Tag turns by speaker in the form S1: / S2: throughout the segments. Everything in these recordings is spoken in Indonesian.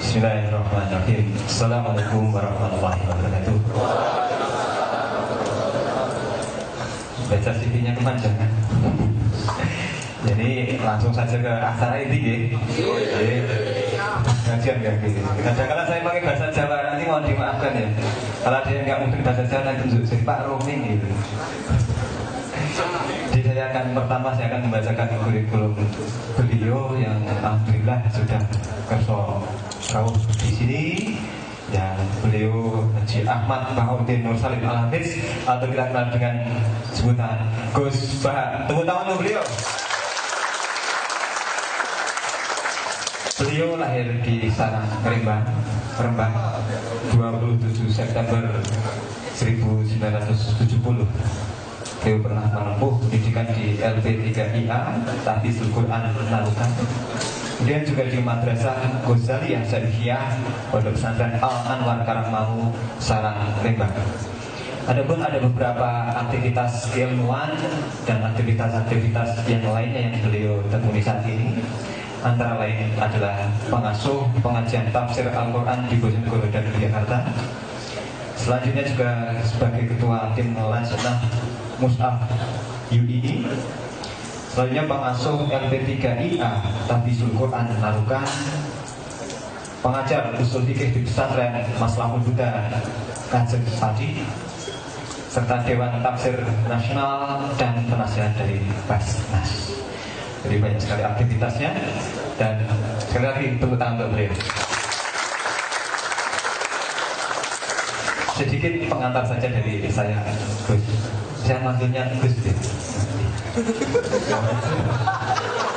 S1: Bismillahirrahmanirrahim. Assalamualaikum warahmatullahi wabarakatuh. Baca CV-nya kepanjangan. Jadi langsung saja ke acara inti ya. Ngajian kayak gini. Kadang-kadang saya pakai bahasa Jawa, nanti mohon dimaafkan ya. Kalau ada yang nggak mungkin bahasa Jawa, nanti tunjuk jadi Pak Roming gitu. Jadi pertama saya akan membacakan kurikulum beliau yang alhamdulillah sudah kerso kau di sini. Dan beliau Haji Ahmad Bahauddin Nur Salim Al-Hafiz, atau kita kenal dengan sebutan Gus Bah. Tepuk tangan untuk beliau. Beliau lahir di Sarang Rembang 27 September 1970. Beliau pernah menempuh pendidikan di LP3IA Tahfidzul Quran Narukan. Kemudian juga di Madrasah Ghazaliyah Syarifiyah Pondok Pesantren Al Anwar Karangmangu Sarang Rembang. Adapun ada beberapa aktivitas keilmuan dan aktivitas-aktivitas yang lainnya yang beliau tekuni saat ini. Antara lain adalah pengasuh pengajian tafsir Al-Quran di Bojonegoro dan Yogyakarta. Selanjutnya juga sebagai ketua tim Lajnah Mushaf UII. Selanjutnya pengasuh LP3IA Tahfidzul Quran Narukan, pengajar usul fikih di pesantren Maslahul Huda Kajeng Padi, serta Dewan Tafsir Nasional dan penasihat dari Basnas. Jadi banyak sekali aktivitasnya. Dan sekali lagi tepuk tangan untuk beliau. Sedikit pengantar saja dari saya, Gus. Saya manggilnya Gus ya.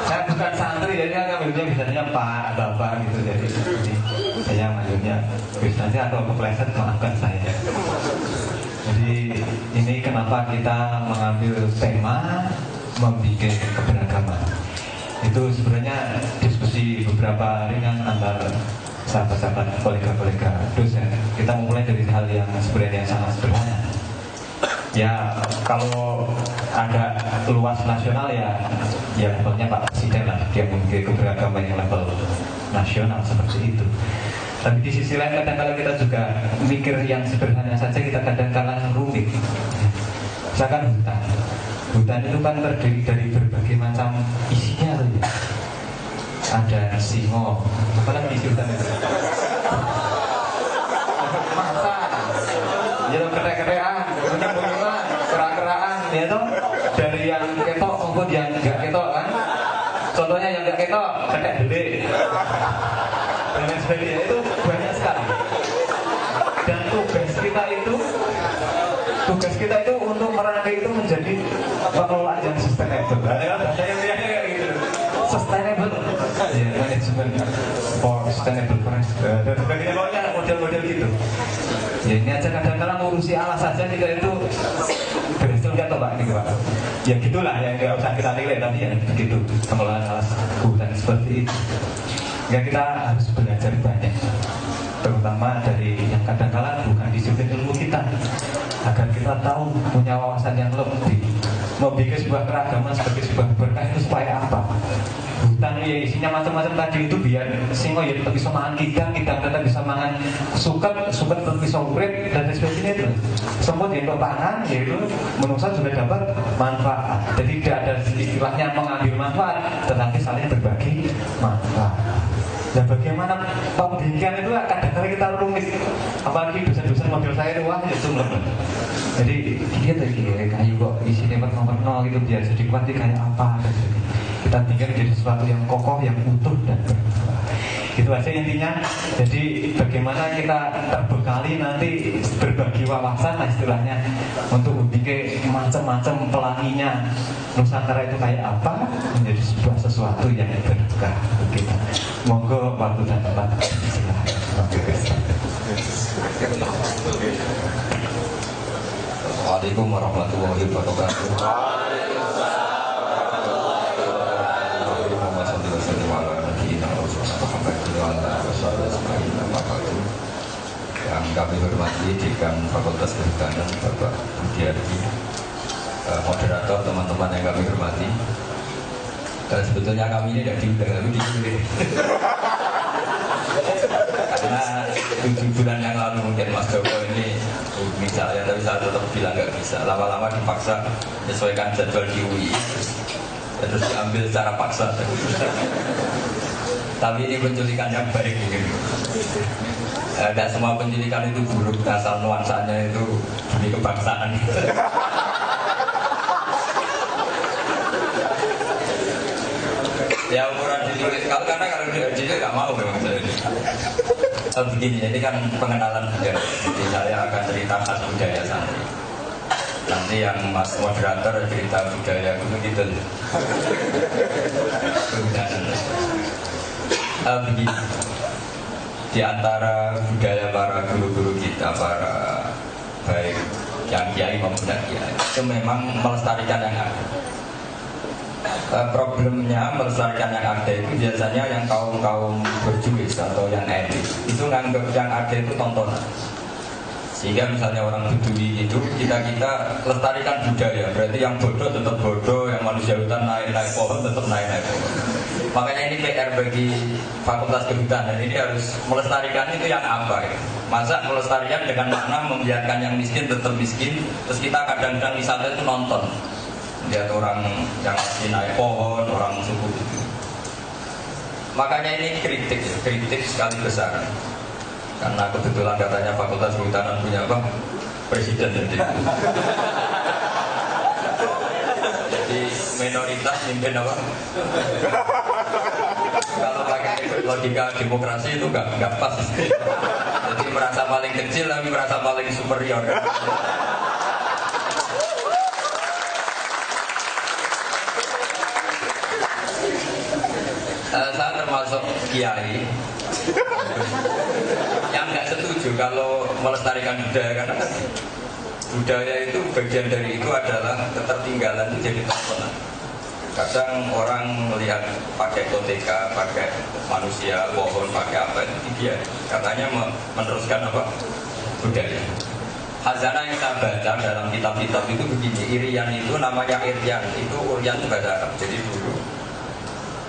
S1: Saya bukan santri, jadi saya manggilnya biasanya Pak atau Bapak gitu. Jadi saya manggilnya Gus saja, atau kepleset maafkan saya. Jadi ini kenapa kita mengambil tema membikin keberagaman. Itu sebenarnya diskusi beberapa ringan antara sahabat-sahabat, kolega-kolega dosen. Kita memulai dari hal yang sebenarnya sangat sederhana. Ya kalau agak luas nasional ya levelnya Pak Presiden lah, dia memiliki keberagaman yang level nasional seperti itu. Tapi di sisi lain kadang-kadang kita juga mikir yang sederhana saja, kita kadang-kadang rumit. Misalkan hutan itu kan terdiri dari berbagai macam isinya loh ya. Ada singo, apalagi isi hutan itu? Masa, ya ketek-ketekan, bunyi-bunyian, kerak-kerakan, ya toh. Dari yang ketok maupun yang enggak ketok kan. Contohnya yang enggak ketok, ketek gede. Dan lain sebagainya, itu banyak sekali. Dan tugas kita itu untuk merangkai itu menjadi pengelolaan yang sustainable. Bahasanya kayak gitu. Sustainable, ya, management for sustainable price dan sebagainya, pokoknya model-model gitu. Ya ini aja kadang-kadang ngurusi alas saja kita itu berhasil nggak toh Pak ini Pak? Ya gitulah, ya nggak usah kita nilai, tapi ya begitu pengelolaan alas hutan seperti itu. Ya kita harus belajar banyak, terutama dari yang kadang-kadang bukan disiplin ilmu kita, agar kita tahu, punya wawasan yang lebih. Membuat sebuah keragaman sebagai sebuah berkah itu supaya apa? Hutan ya isinya macam-macam tadi itu biar singo ya tetap bisa makan kidang tetap bisa makan suket tetap bisa urip dan sebagainya itu. Semut yang pangan yaitu manusia juga dapat manfaat. Jadi tidak ada istilahnya mengambil manfaat, tetapi saling berbagi manfaat. Dan bagaimana pembimbingan itu kadang-kadang kita rumit, apalagi dosen-dosen model saya itu wah itu lebih. Jadi dia tadi kayu kok isinya warna-warna gitu biar jadi kuanti kayak apa. Kita pikir jadi sesuatu yang kokoh, yang utuh dan bermanfaat. Itu aja intinya. Jadi bagaimana kita terbekali nanti berbagi wawasan lah istilahnya untuk membuat macam-macam pelanginya Nusantara itu kayak apa menjadi sebuah sesuatu yang berkah kita. Monggo waktu dan tempat silahkan.
S2: Assalamualaikum warahmatullahi wabarakatuh. Yang kami hormati Dekan Fakultas Kehutanan Bapak Budiardi, moderator, teman-teman yang kami hormati. Dan sebetulnya kami ini tidak diundang, tapi dipilih. bisa. Lama-lama dipaksa menyesuaikan jadwal di UI, terus diambil secara paksa. Tapi ini penculikan yang baik gitu. Tidak semua penculikan itu buruk, asal nuansanya itu demi kebangsaan. Ya ukuran diculik, karena kalau diculik nggak mau memang saya ini. Begini, ini kan pengenalan budaya. Jadi saya akan cerita khas budaya santri. Nanti yang mas moderator cerita budaya itu gitu. Begini, di antara budaya para guru-guru kita, para baik yang kiai maupun tidak kiai, itu memang melestarikan yang ada. Problemnya melestarikan yang ada itu biasanya yang kaum berjuis atau yang elit itu nganggap yang ada itu tontonan. Sehingga misalnya orang Bedui itu kita lestarikan budaya, berarti yang bodoh tetap bodoh, yang manusia hutan naik pohon tetap naik pohon. Makanya ini PR bagi Fakultas Kehutanan, ini harus melestarikan itu yang apa ya? Masa melestarikan dengan makna membiarkan yang miskin tetap miskin, terus kita kadang-kadang wisata itu nonton, lihat orang yang masih naik pohon, orang suku itu. Makanya ini kritik sekali besar. Karena kebetulan katanya Fakultas Kehutanan punya apa? Presiden jadi minoritas mimpin apa? Kalau pakai logika demokrasi itu nggak pas. Jadi merasa paling kecil tapi merasa paling superior. Saya termasuk kiai yang nggak setuju kalau melestarikan budaya, karena budaya itu bagian dari itu adalah ketertinggalan itu jadi tontonan. Kadang orang melihat pakai koteka, pakai manusia, pohon, pakai apa itu dia katanya meneruskan apa budaya. Hazanah yang saya baca dalam kitab-kitab itu begini, Irian itu namanya Irian, itu Urian itu bahasa Arab. Jadi dulu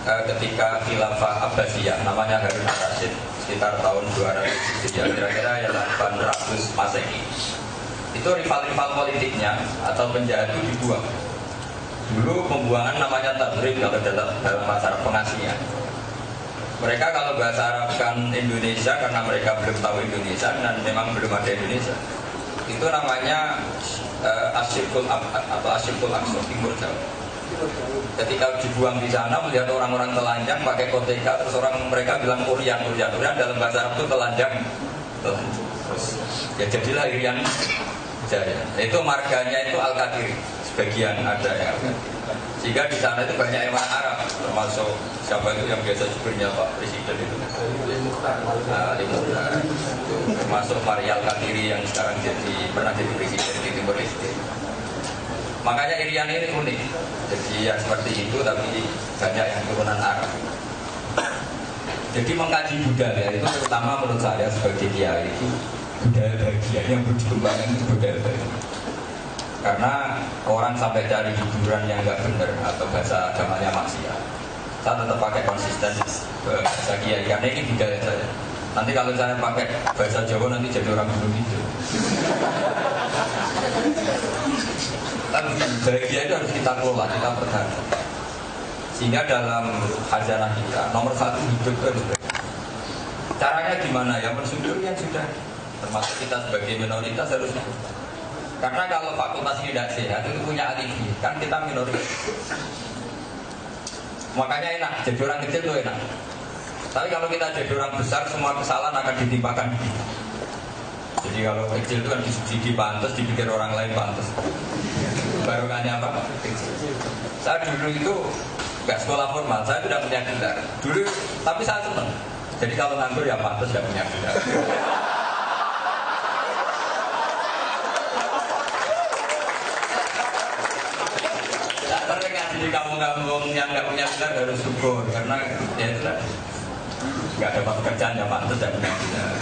S2: ketika khilafah Abbasiyah namanya Harun al-Rashid sekitar tahun 200 kira-kira ya 800 Masehi, itu rival-rival politiknya atau penjahat itu dibuang. Dulu pembuangan namanya tadrib kalau dalam bahasa Arab, pengasingan. Mereka kalau bahasa Arab kan Indonesia karena mereka belum tahu Indonesia dan memang belum ada Indonesia, itu namanya Asyirkul atau Asyirkul Aqsa, Timur Jawa. Ketika dibuang di sana melihat orang-orang telanjang pakai koteka, terus mereka bilang Urian dalam bahasa Arab itu telanjang. Terus ya jadilah Irian Jaya. Itu marganya itu Al-Qadiri, sebagian ada yang Al-Qadiri. Sehingga di sana itu banyak orang Arab, termasuk siapa itu yang biasa sebenarnya Pak Presiden itu Ali Mukhtar, termasuk Maria Al-Qadiri yang sekarang pernah jadi presiden di Timur Leste. Makanya Irian ini unik. Jadi ya seperti itu, tapi banyak yang turunan Arab. Jadi mengkaji budaya itu terutama menurut saya sebagai kiai itu budaya bagian yang berkembang itu budaya bagian. Karena orang sampai cari hiburan yang nggak benar atau bahasa agamanya maksiat, saya tetap pakai konsisten bahasa kiai karena ini budaya saya. Nanti kalau saya pakai bahasa Jawa nanti jadi orang gunung itu. Tapi bahagia itu harus kita kelola, kita pertahankan. Sehingga dalam khazanah kita nomor satu hidup itu harus baik. Caranya gimana ya? Mensyukuri yang sudah. Termasuk kita sebagai minoritas harus. Karena kalau fakultas tidak sehat itu punya alibi, kan kita minoritas. Makanya enak, jadi orang kecil itu enak. Tapi kalau kita jadi orang besar, semua kesalahan akan ditimpakan. Jadi kalau kecil itu kan disubsidi pantas, dipikir orang lain pantas. Barongannya apa? Saya dulu itu nggak sekolah formal, saya tidak punya gelar. Dulu, tapi saya senang. Jadi kalau nganggur ya pantas nggak punya gelar. Terdengar di kampung-kampung yang nggak punya gelar harus syukur karena ya itu nggak dapat pekerjaan ya pantas nggak punya gelar.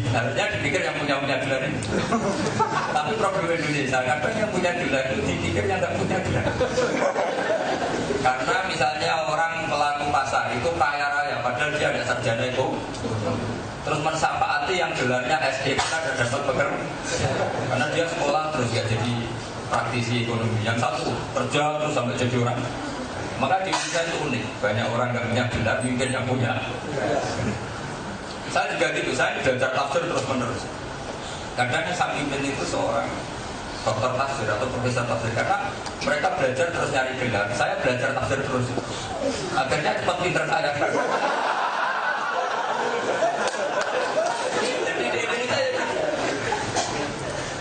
S2: Harusnya dipikir yang punya gelar ini. Tapi problem Indonesia kadang yang punya gelar itu dipikir yang nggak punya gelar. Karena misalnya orang pelaku pasar itu kaya raya, padahal padahal dia ada sarjana itu. Terus mensapaati yang gelarnya SD kita ada dapat pekerjaan, karena dia sekolah terus gak jadi praktisi ekonomi. Yang satu kerja terus sampai jadi orang. Maka di Indonesia itu unik, banyak orang gak punya gelar, mungkin yang punya. Saya juga gitu, saya belajar tafsir terus menerus. Kadang saya pimpin itu seorang dokter tafsir atau profesor tafsir, karena mereka belajar terus nyari gelar, saya belajar tafsir terus. Akhirnya cepat pinter saya. Jadi di Indonesia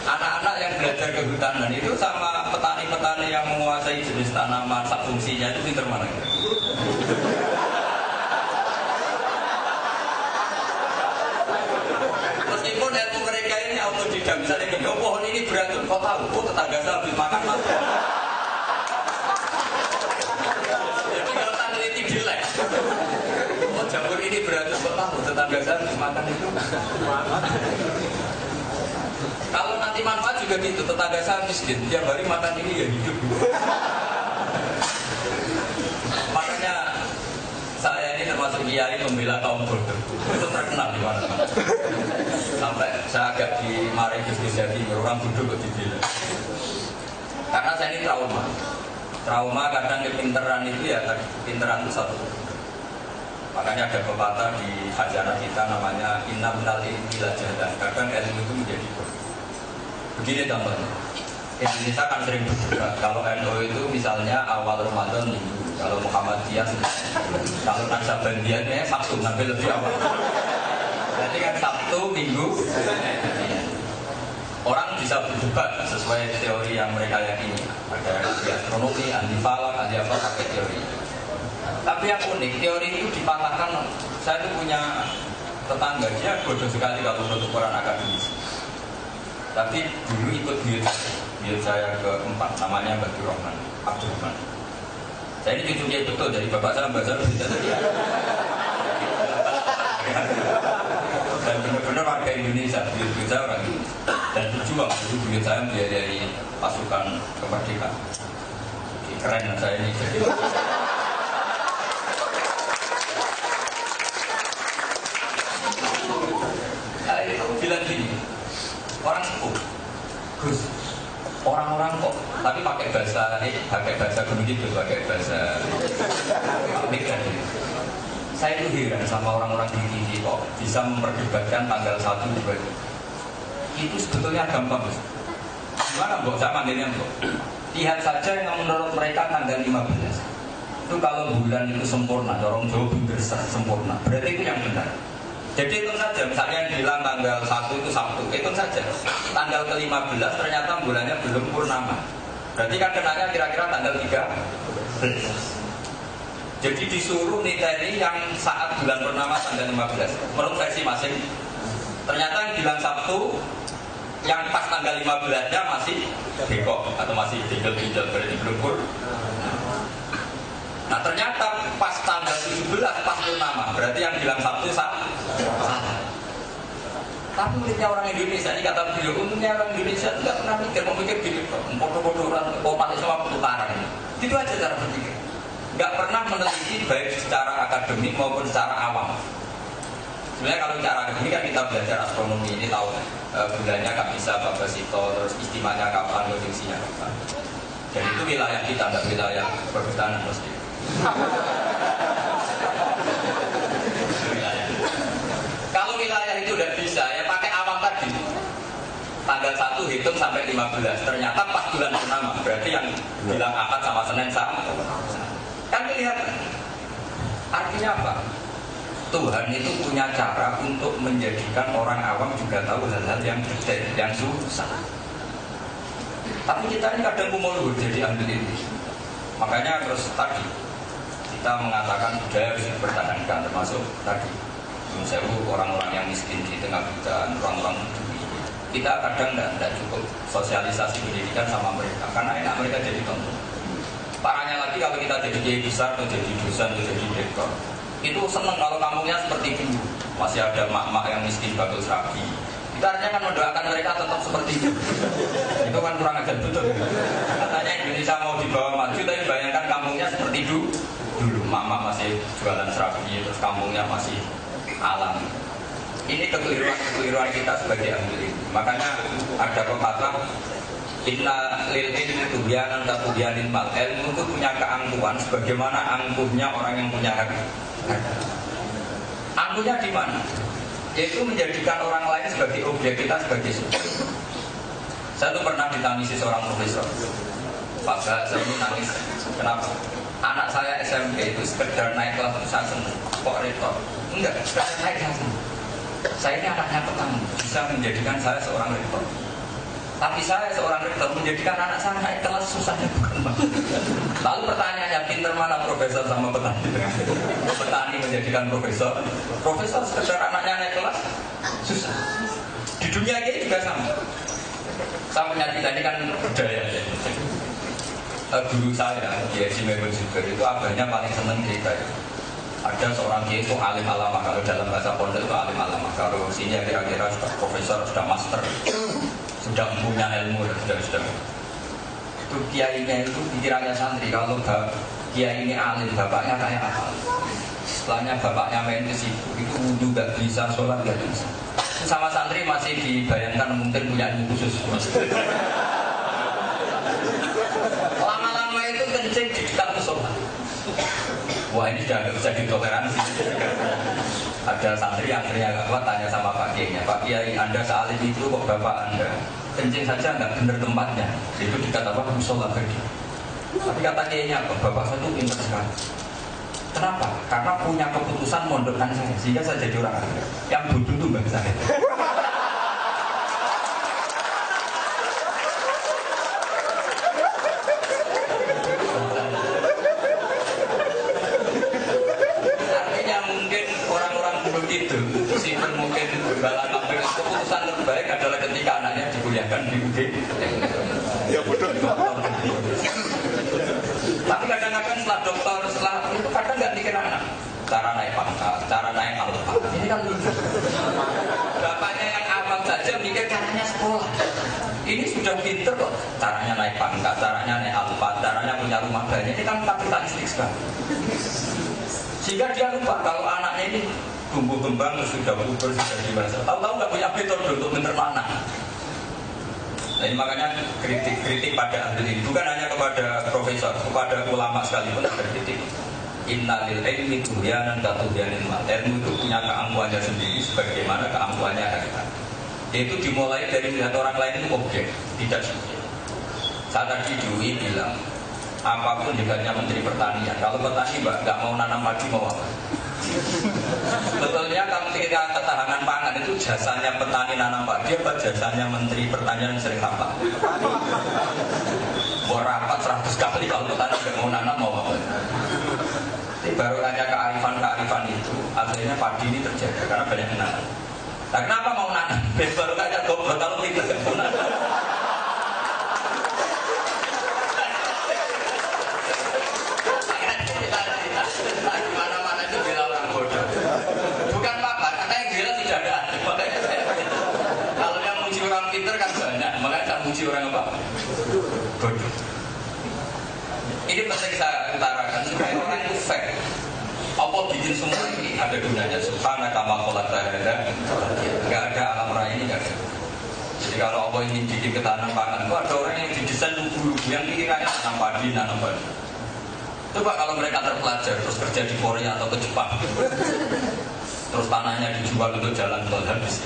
S2: anak-anak yang belajar kehutanan itu sama petani-petani yang menguasai jenis tanaman sak fungsinya itu pinter mana? Meskipun ilmu mereka ini autodidak, misalnya gini, oh pohon ini beracun, kok tahu? Oh tetangga saya habis makan mati. Jadi kalau tak teliti jelek. Oh jamur ini beracun, kok tahu? Tetangga saya habis makan itu. Kalau nanti manfaat juga gitu, tetangga saya miskin, tiap hari makan ini ya hidup. Makanya saya ini termasuk kiai pembela kaum bodoh, itu terkenal di mana-mana. Sampai saya agak dimarahi Gus Jadi, orang bodoh kok dibela. Karena saya ini trauma kadang kepinteran itu ya, pinteran itu satu. Makanya ada pepatah di hajana kita namanya inna minal ilmi la jahlan. Kadang ilmu itu menjadi bodoh. Begini contohnya, Indonesia kan sering berdebat. Kalau NU itu misalnya awal Ramadan minggu, kalau Muhammadiyah kalau Naksabandiannya Sabtu, ngambil lebih awal. Jadi kan Sabtu, Minggu, orang bisa berdebat sesuai teori yang mereka yakini. Ada anti astronomi, anti falak, anti apa pakai teori. Tapi yang unik, teori itu dipatahkan. Saya itu punya tetangga, dia bodoh sekali kalau menurut ukuran akademis. Tapi dulu ikut buyut saya keempat, namanya Abdul Rahman. Saya ini cucunya betul, dari bapak saya bahasa berita tadi. Dan benar-benar warga Indonesia, buyut saya orang ini. Dan berjuang, dulu buyut saya dari pasukan kemerdekaan. Keren saya ini. Saya itu bilang gini. Orang sepuh, Gus, orang-orang kok, tapi pakai bahasa Gunung Kidul, pakai bahasa Migran. Saya itu heran sama orang-orang di TV kok bisa memperdebatkan tanggal 1, 2. Itu sebetulnya gampang, Gus. Gimana, Mbok? Saya manggilnya, Mbok. Lihat saja yang menurut mereka tanggal 15. Itu kalau bulan itu sempurna, dorong jauh besar sempurna. Berarti itu yang benar. Jadi itu saja, misalnya yang bilang tanggal 1 itu Sabtu, itu saja. Tanggal ke-15 ternyata bulannya belum purnama. Berarti kan kenanya kira-kira tanggal 13. Jadi disuruh niteni yang saat bulan purnama tanggal 15. Menurut versi masing. Ternyata yang bilang Sabtu, yang pas tanggal 15-nya masih bekok atau masih tinggal-tinggal, berarti belum purnama. Nah ternyata pas tanggal 17 pas purnama, berarti yang bilang Sabtu salah. Tapi uniknya orang Indonesia, ini kata beliau, untungnya orang Indonesia tidak pernah mikir gini, bodoh-bodoh orang komat sama pertukaran. Itu aja cara berpikir. Nggak pernah meneliti baik secara akademik maupun secara awam. Sebenarnya kalau secara akademik kan kita belajar astronomi, ini tahu bulannya nggak bisa Babasito, terus istimanya kapan, kondisinya kapan. Dan itu wilayah kita, nggak wilayah perhutanan pasti. Kalau wilayah itu udah bisa, ya pakai awam tadi. Tanggal 1 hitung sampai 15. Ternyata pas bulan purnama, berarti yang bilang Ahad sama Senin sama. Kan kelihatan. Artinya apa? Tuhan itu punya cara untuk menjadikan orang awam juga tahu hal-hal yang detail, yang susah. Tapi kita ini kadang kumuluh jadi ambil ini. Makanya terus tadi kita mengatakan budaya harus dipertahankan, termasuk tadi Sewu orang-orang yang miskin di tengah hutan, orang-orang peduli. Kita kadang tidak cukup sosialisasi pendidikan sama mereka, karena enak mereka jadi contoh. Parahnya lagi kalau kita jadi kiai besar atau jadi dosen atau jadi direktur, itu seneng kalau kampungnya seperti dulu, masih ada mak-mak yang miskin bagus rapi. Kita artinya kan mendoakan mereka tetap seperti itu. Itu kan kurang ajar betul. Katanya Indonesia mau dibawa maju, tapi bayangkan kampungnya seperti dulu. mama masih jualan serabi, terus kampungnya masih alam. Ini kekeliruan kita sebagai ahli. Makanya ada pepatah, inna lil ilmi tubyanan tatubyanin mal. Ilmu itu punya keangkuhan sebagaimana angkuhnya orang yang punya harta. Angkuhnya di mana? Yaitu menjadikan orang lain sebagai objek, kita sebagai subjek. Saya tuh pernah ditangisi seorang profesor. Pak, saya ini nangis. Kenapa? Anak saya SMP itu sekedar naik kelas itu saya senang. Kok rektor? Enggak, sekedar naik saya senang. Saya ini anaknya pertama, bisa menjadikan saya seorang rektor. Tapi saya seorang rektor menjadikan anak saya naik kelas susahnya bukan bang. Lalu pertanyaannya, pinter mana profesor sama petani? Petani menjadikan profesor. Profesor sekedar anaknya naik kelas susah. Di dunia ini juga sama. Saya punya cerita ini kan budaya ya. Guru saya, Kiai Simebun Zubair itu abahnya paling seneng cerita ya. Ada seorang kiai itu alim alamah, kalau dalam bahasa pondok itu alim alamah. Kalau sini kira-kira sudah profesor, sudah master, sudah punya ilmu, sudah. Itu kiainya itu pikirannya santri. Kalau kiai ini alim, bapaknya kayak apa? Setelahnya bapaknya main ke situ, itu wudhu gak bisa, sholat gak bisa. Sama santri masih dibayangkan mungkin punya ilmu khusus. Lama-lama itu kencing di dekat musola. Wah ini sudah nggak bisa ditoleransi. Ada santri yang akhirnya agak kuat tanya sama Pak Kiai-nya, Pak Kiai, Anda sealim itu kok bapak Anda kencing saja nggak benar tempatnya. Itu dikata apa? Musola pergi. Tapi kata Kiai-nya, bapak saya itu pintar sekali. Kenapa? Karena punya keputusan mondokkan saya, sehingga saya jadi orang alim. Yang bodoh itu mbak saya. Artinya mungkin orang-orang begitu, simpen mungkin bala kabel. Keputusan terbaik adalah ketika anaknya dikuliahkan di UG. Ya bodoh. Tapi kadang-kadang setelah dokter, setelah itu kadang nggak mikir anak. Cara naik pangkat, cara naik alfa. Ini kan lucu. Bapaknya yang awam saja mikir caranya sekolah. Ini sudah pinter kok. Caranya naik pangkat, caranya naik alfa, caranya punya rumah banyak. Ini kan kapitalistik sekali. Sehingga dia lupa kalau anaknya ini tumbuh kembang, sudah puber, sudah dewasa. Tahu-tahu nggak punya metode untuk menerima anak. Nah ini makanya kritik pada ahli ini bukan hanya kepada profesor, kepada ulama sekalipun ada kritik. Innalil ilmi tuhyanan katuhyanin mal. Ilmu itu punya keangkuhannya sendiri sebagaimana keangkuhannya harta. Itu dimulai dari melihat orang lain itu objek, tidak subjek. Saya tadi Dwi bilang, apapun hebatnya Menteri Pertanian, kalau petani nggak mau nanam padi mau apa? Betulnya kalau ketika ketahanan pangan itu jasanya petani nanam padi apa jasanya Menteri Pertanian yang sering rapat? Mau rapat 100 kali kalau petani nggak mau nanam mau apa? Baru hanya kearifan itu akhirnya padi ini terjaga karena banyak nanam. Nah kenapa mau nanam? Baru hanya goblok kalau tidak mau nanam. Mana-mana itu bela orang bodoh. Bukan apa-apa, karena yang bela tidak ada. Makanya saya kalau yang muji orang pintar kan banyak, makanya saya muji orang apa? Bodoh. Ini penting saya utarakan supaya orang itu fair. Allah bikin semua ini ada gunanya. Subhanaka ma khalaqta hadza. Enggak ada alam raya ini enggak ada. Jadi kalau Allah ingin bikin ketahanan pangan, itu ada orang yang didesain lugu-lugu yang pikirannya nanam padi. Coba kalau mereka terpelajar terus kerja di Korea atau ke Jepang, terus tanahnya dijual untuk jalan tol habis.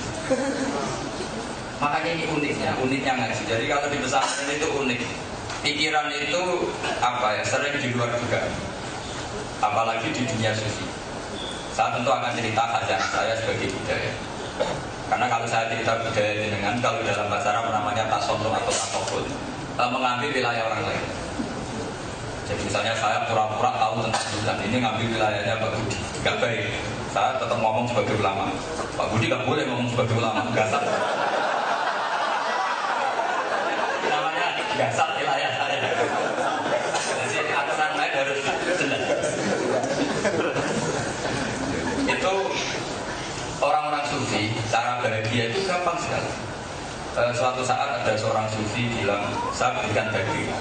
S2: Makanya ini uniknya ngaji. Jadi kalau di pesantren itu unik. Pikiran itu apa ya sering di luar juga. Apalagi di dunia sufi. Saya tentu akan cerita khazanah saya sebagai budaya. Karena kalau saya cerita budaya dengan kalau dalam bahasa Arab namanya tasawuf atau tasawuf, mengambil wilayah orang lain. Jadi misalnya saya pura-pura tahu tentang bulan ini ngambil wilayahnya Pak Budi, nggak baik. Saya tetap ngomong sebagai ulama. Pak Budi nggak boleh ngomong sebagai ulama, gasat. Namanya gasat wilayah saya. Jadi aturan lain harus jelas. Itu orang-orang sufi, cara bahagia itu gampang sekali. Suatu saat ada seorang sufi bilang, saya berikan daging.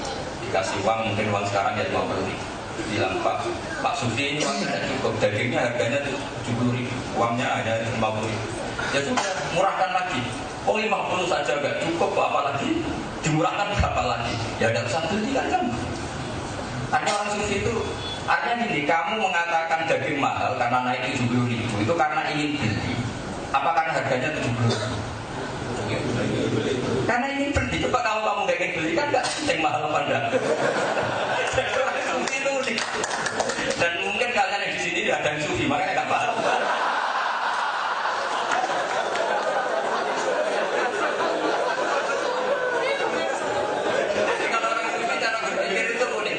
S2: Dikasih uang, mungkin uang sekarang ya 50.000. bilang Pak Sufi ini uangnya tidak cukup, dagingnya harganya 70.000, uangnya hanya 50.000. Ya sudah, murahkan lagi. Oh 50 saja nggak cukup, apalagi dimurahkan berapa lagi? Ya ada usah beli kan kamu. Ada orang Sufi itu, artinya gini, kamu mengatakan daging mahal karena naik 70.000 itu karena ingin beli. Apa karena harganya 70.000? Karena ini beli. Coba kalau kamu gak ingin beli kan nggak penting mahal apa enggak. Sufi itu unik. Dan mungkin kalian yang di sini ada yang Sufi, makanya nggak paham. Jadi kalau orang Sufi cara berpikir itu unik.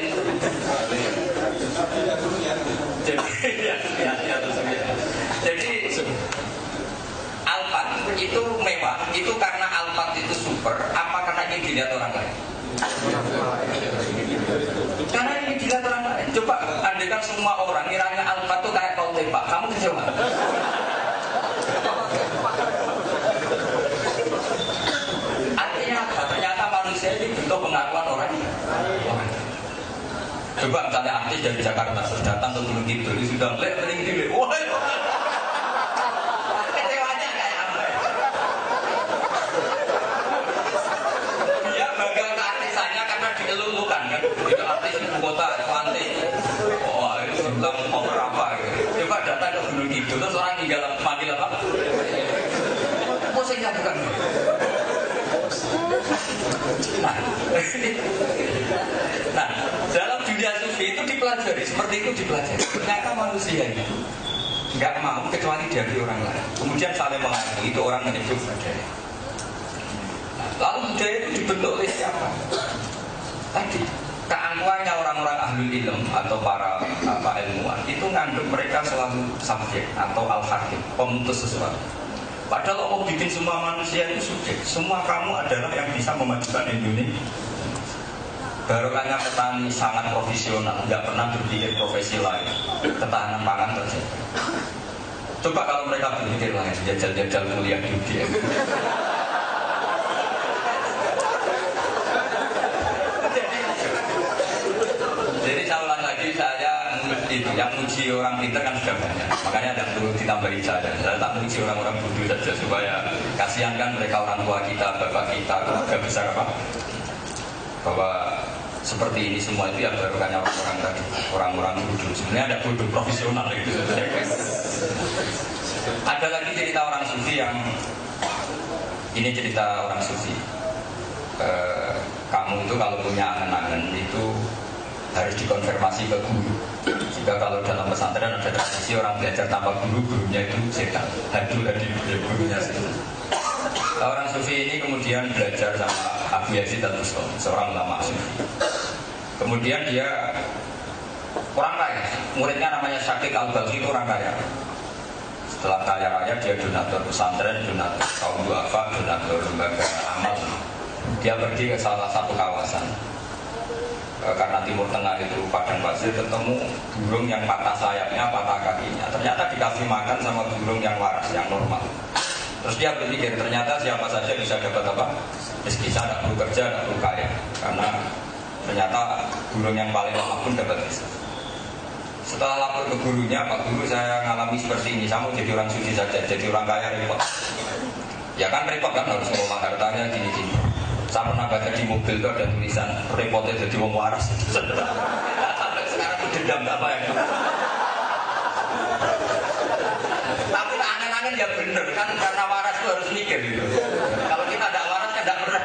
S2: Jadi Alphard itu mewah, itu karena Alphard itu super, apa karena ingin dilihat orang lain? Karena ingin dilihat orang lain. Coba andaikan semua orang kiranya Alphard itu kayak kau tembak, kamu kecewa? Artinya apa? Ternyata manusia ini butuh pengakuan orang. Coba misalnya artis dari Jakarta datang ke Gunung Kidul, sudah melihat tinggi, wah, kecewanya kayak apa? Dia bangga keartisannya karena dielulukan kan, itu artis ibu kota, pantai, wah itu bilang mau berapa? Gitu. Coba datang ke Gunung Kidul, terus orang tinggal manggil apa? Musiknya bukan. Nah, dalam dunia Sufi itu dipelajari, seperti itu dipelajari. Ternyata manusia ini nggak mau kecuali dari orang lain. Kemudian saling mengaku, itu orang menyebut budaya. Lalu budaya itu dibentuk oleh siapa? Tadi keangkuhannya orang-orang ahli ilm atau para ilmuwan itu ngandung mereka selalu subjek atau al-hakim, pemutus sesuatu. Padahal Allah bikin semua manusia itu subjek. Semua kamu adalah yang bisa memajukan Indonesia. Barokahnya petani sangat profesional, nggak pernah berpikir profesi lain. Ketahanan pangan terjadi. Coba kalau mereka berpikir lain, jajal-jajal kuliah di UGM. Jadi saya ulang lagi, saya itu yang muji orang pintar kan sudah banyak. Makanya ada perlu ditambahi saya tak muji orang-orang bodoh saja supaya kasihan kan mereka orang tua kita, bapak kita, keluarga besar apa? Bahwa seperti ini semua itu yang barokahnya orang-orang tadi, orang-orang bodoh. Sebenarnya ada bodoh profesional itu. Ada lagi cerita orang Sufi yang ini cerita orang Sufi. Kamu itu kalau punya angan-angan itu harus dikonfirmasi ke guru. Jika kalau dalam pesantren ada tradisi orang belajar tanpa guru, gurunya itu setan. Hadul gurunya setan. Orang Sufi ini kemudian belajar sama Abu Yazid Al-Bustami, seorang ulama Sufi. Kemudian dia orang kaya, muridnya namanya Syakik Al-Balkhi, itu orang kaya. Setelah kaya raya dia donatur pesantren, donatur kaum duafa, donatur lembaga amal. Dia pergi ke salah satu kawasan. Karena Timur Tengah itu padang pasir, ketemu burung yang patah sayapnya, patah kakinya. Ternyata dikasih makan sama burung yang waras, yang normal. Terus dia berpikir, ternyata siapa saja bisa dapat apa? Rezeki, saya tidak perlu kerja, tidak perlu kaya. Karena ternyata burung yang paling lemah pun dapat rezeki. Setelah lapor ke gurunya, Pak Guru saya ngalami seperti ini, saya mau jadi orang suci saja, jadi orang kaya repot. Ya kan repot kan, harus ngolah hartanya gini-gini. Saya pernah baca di mobil itu ada tulisan repotnya jadi wong waras. Sampai sekarang itu dendam apa ya? Tapi angen-angen ya bener kan, karena waras itu harus mikir gitu. Kalau kita tidak waras kan tidak pernah.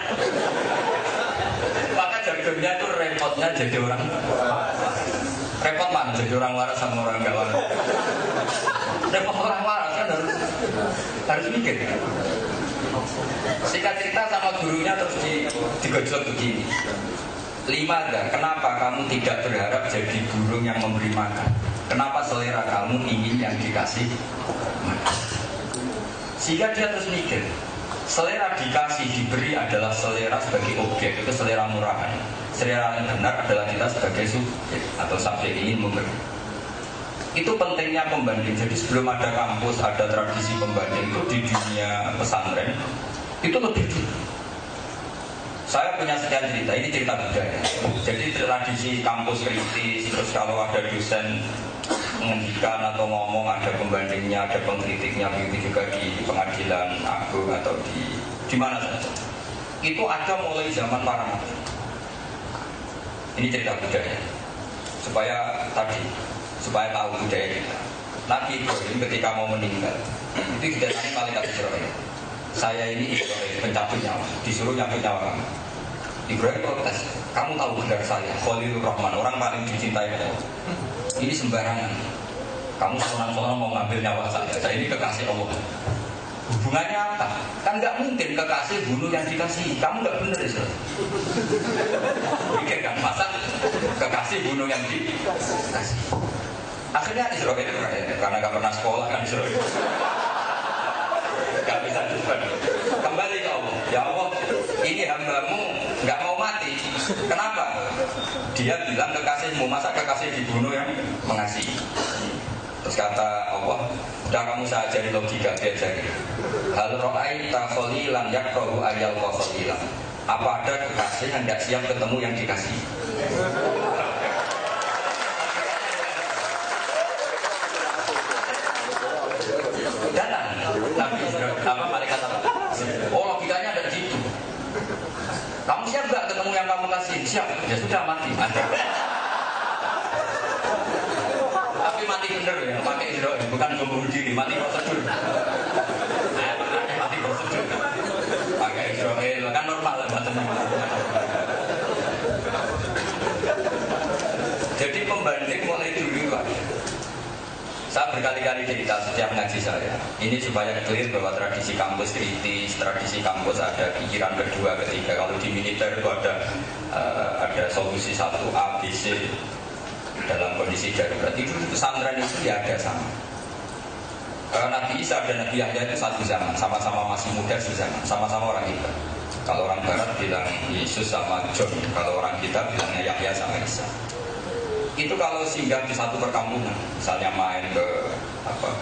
S2: Maka jargonnya itu repotnya jadi orang. Repot mana jadi orang waras sama orang nggak waras? Repot orang waras kan harus mikir. Singkat cerita sama gurunya terus digojlok begini. 5, kenapa kamu tidak berharap jadi burung yang memberi makan? Kenapa selera kamu ingin yang dikasih makan? Sehingga dia terus mikir, selera dikasih, diberi adalah selera sebagai objek, itu selera murahan. Selera yang benar adalah kita sebagai subjek atau subjek ingin memberi. Itu pentingnya pembanding. Jadi sebelum ada kampus, ada tradisi pembanding itu di dunia pesantren itu lebih dulu. Saya punya sekian cerita, ini cerita budaya. Jadi tradisi kampus kritis, terus kalau ada dosen menghentikan atau ngomong, ada pembandingnya, ada pengkritiknya, begitu juga di pengadilan agung atau di mana saja. Itu ada mulai zaman para nabi. Ini cerita budaya. Supaya tahu budaya kita. Nabi Ibrahim ketika mau meninggal, itu didatangi malaikat Israel. Saya ini Israel, pencabut nyawa, disuruh nyabut nyawa kamu. Ibrahim protes, kamu tahu gelar saya, Khalilur Rahman, orang paling dicintai Allah. Ini sembarangan. Kamu seorang-seorang mau ngambil nyawa saya ini kekasih Allah. Hubungannya apa? Kan nggak mungkin kekasih bunuh yang dikasih. Kamu nggak bener Israel. Pikir kan, masa kekasih bunuh yang dikasih. Akhirnya Israel karena gak pernah sekolah kan Israel gak bisa debat. Kembali ke Allah. Ya Allah, ini hambamu gak mau mati. Kenapa? Dia bilang kekasihmu, masa kekasih dibunuh yang mengasihi. Terus kata Allah, udah kamu saya ajari logika, diajari. Hal ra'aita khalilan yakrahu ayal khalilan. Apa ada kekasih yang gak siap ketemu yang dikasih? Malaikat apa? Oh logikanya ada di situ. Kamu siap nggak ketemu yang kamu kasih? Siap. Ya sudah mati. Tapi mati bener ya, pakai hidro, bukan membunuh diri, mati prosedur. Mati prosedur. Pakai hidro, kan normal macamnya. Jadi pembanding mulai dulu Pak. Saya berkali-kali cerita setiap ngaji saya. Ini supaya clear bahwa tradisi kampus kritis, tradisi kampus ada pikiran kedua, ketiga. Kalau di militer itu ada solusi 1A, B, C dalam kondisi darurat. Itu pesantren itu ya ada sama. Nabi Isa dan Nabi Yahya itu satu zaman, sama-sama masih muda sezaman, sama-sama orang kita. Kalau orang Barat bilang Yesus sama John, kalau orang kita bilangnya Yahya sama Isa. Itu kalau singgah di satu perkampungan, misalnya main ke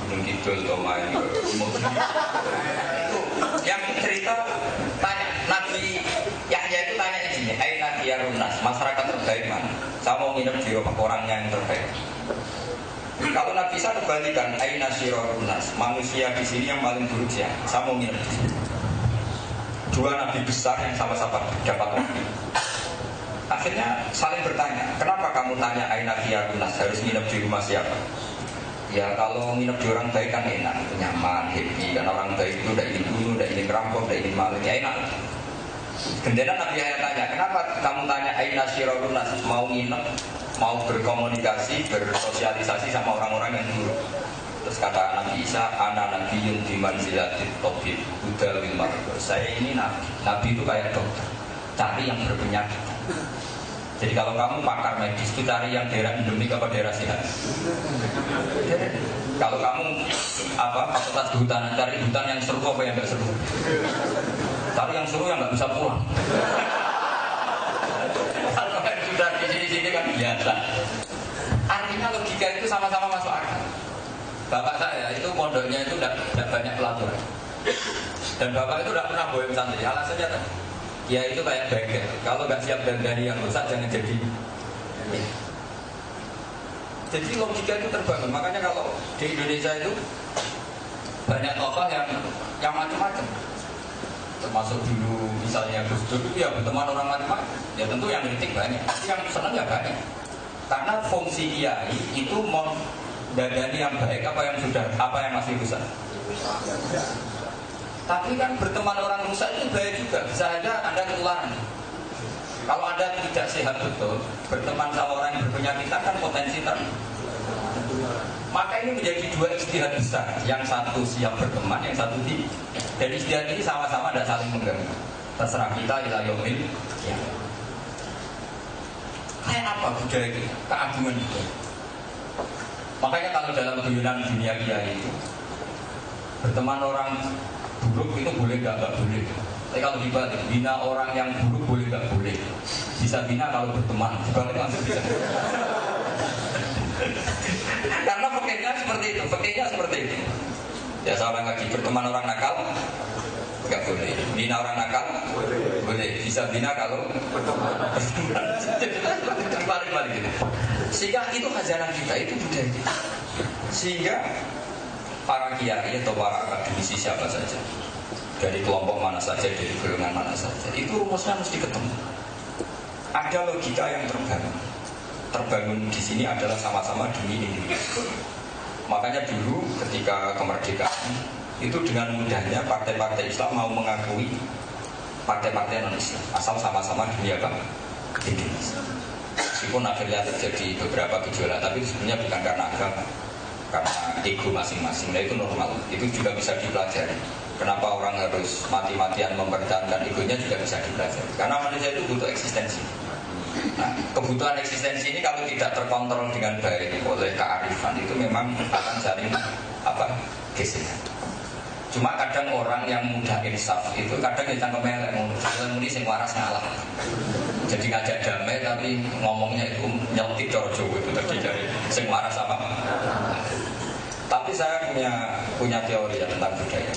S2: Gunung Kidul atau main ke Mobil, itu yang cerita tanya Nabi Yahya itu tanya ini, Aina Diyarunas, masyarakat terbaik mana? Saya mau nginep di rumah orangnya yang terbaik. Kalau Nabi Isa kebalikan, Aina Syirorunas, manusia di sini yang paling buruk ya, saya mau nginep di sini. Dua nabi besar yang sama-sama dapat wahyu. Akhirnya saling bertanya, kenapa kamu tanya Aina Diyarunas, harus nginep di rumah siapa? Ya kalau nginep di orang baik kan enak, nyaman, happy. Karena orang baik itu udah ingin bunuh, udah ingin merampok, udah ingin maling, ya enak. Kemudian Nabi Yahya tanya, kenapa kamu tanya Aina Syirorunas, mau nginep, mau berkomunikasi, bersosialisasi sama orang-orang yang buruk? Terus kata Nabi Isa, ana nabiyun bimanzilatit tabib udal wil marad. Saya ini nabi itu kayak dokter, cari yang berpenyakit. Jadi kalau kamu pakar medis itu cari yang daerah endemik apa daerah sehat. Kalau kamu fakultas kehutanan, cari hutan yang seru apa yang nggak seru. Cari yang seru yang nggak bisa pulang. Kalau yang sudah di sini kan biasa. Artinya logika itu sama-sama masuk akal. Bapak saya itu pondoknya itu tidak banyak pelaturan. Dan bapak itu tidak pernah bohong santri. Alasannya tadi, ya itu kayak bengkel. Kalau nggak siap dandani yang rusak jangan jadi. Jadi logika itu terbangun. Makanya kalau di Indonesia itu banyak tokoh yang macam-macam. Termasuk dulu misalnya Gus Dur itu ya berteman orang macam-macam. Ya tentu yang kritik banyak, tapi yang senang ya banyak. Karena fungsi kiai itu mau dandani yang baik apa yang masih rusak. Tapi kan berteman orang rusak itu bahaya juga. Bisa saja Anda ketularan. Kalau Anda tidak sehat betul, berteman sama orang yang berpenyakitan kan potensi Maka ini menjadi dua ijtihad besar. Yang satu siap berteman, yang satu tidak. Dan ijtihad ini sama-sama tidak saling mengganggu. Terserah kita ila yaumil qiyamah. Kayak apa budaya kita? Keagungan itu. Makanya kalau dalam guyonan dunia kiai itu berteman orang buruk itu boleh nggak boleh. Tapi kalau dibalik, bina orang yang buruk boleh nggak boleh. Bisa bina kalau berteman, dibalik langsung bisa. Karena fakihnya seperti itu, fakihnya seperti itu. Ya seorang lagi berteman orang nakal nggak boleh, Bina orang nakal boleh, bisa bina kalau balik-balik gitu. Sehingga itu khazanah kita, itu budaya kita. Sehingga para kiai atau para akademisi siapa saja, dari kelompok mana saja, dari golongan mana saja, itu rumusnya mesti ketemu. Ada logika yang terbangun di sini adalah sama-sama demi Indonesia. Makanya dulu ketika kemerdekaan itu dengan mudahnya partai-partai Islam mau mengakui partai-partai non-Islam asal sama-sama demi apa? Indonesia. Meskipun akhirnya terjadi beberapa gejolak, tapi itu sebenarnya bukan karena agama, karena ego masing-masing. Nah itu normal, itu juga bisa dipelajari. Kenapa orang harus mati-matian mempertahankan egonya juga bisa dipelajari. Karena manusia itu butuh eksistensi. Nah, kebutuhan eksistensi ini kalau tidak terkontrol dengan baik oleh kearifan itu memang akan saling gesekan. Cuma kadang orang yang mudah insaf itu kadang kita kemelek muni sing waras ngalah. Jadi ngajak damai tapi ngomongnya itu nyelotik cara Jawa itu tadi dari sing waras apa. Tapi saya punya teori ya tentang budaya.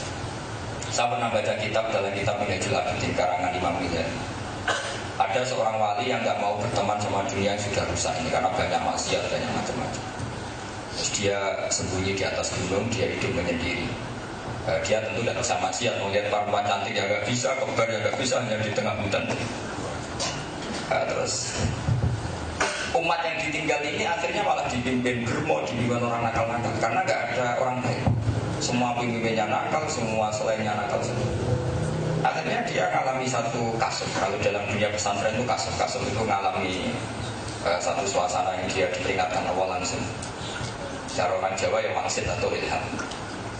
S2: Saya pernah baca kitab dalam kitab Minhajul Abidin karangan Imam Ghazali. Ada seorang wali yang nggak mau berteman sama dunia yang sudah rusak ini karena banyak maksiat, banyak macam-macam. Terus dia sembunyi di atas gunung, dia hidup menyendiri. Dia tentu tidak bisa maksiat, melihat perempuan cantik yang nggak bisa, kembar yang nggak bisa, hanya di tengah hutan. Terus umat yang ditinggal ini akhirnya malah dipimpin germo, dipimpin orang nakal-nakal karena nggak ada orang baik. Semua pemimpinnya nakal, semua selainnya nakal semua. Akhirnya dia mengalami satu kasus. Kalau dalam dunia pesantren itu kasus itu mengalami satu suasana yang dia diperingatkan awal langsung. Cara orang Jawa ya wangsit atau ilham.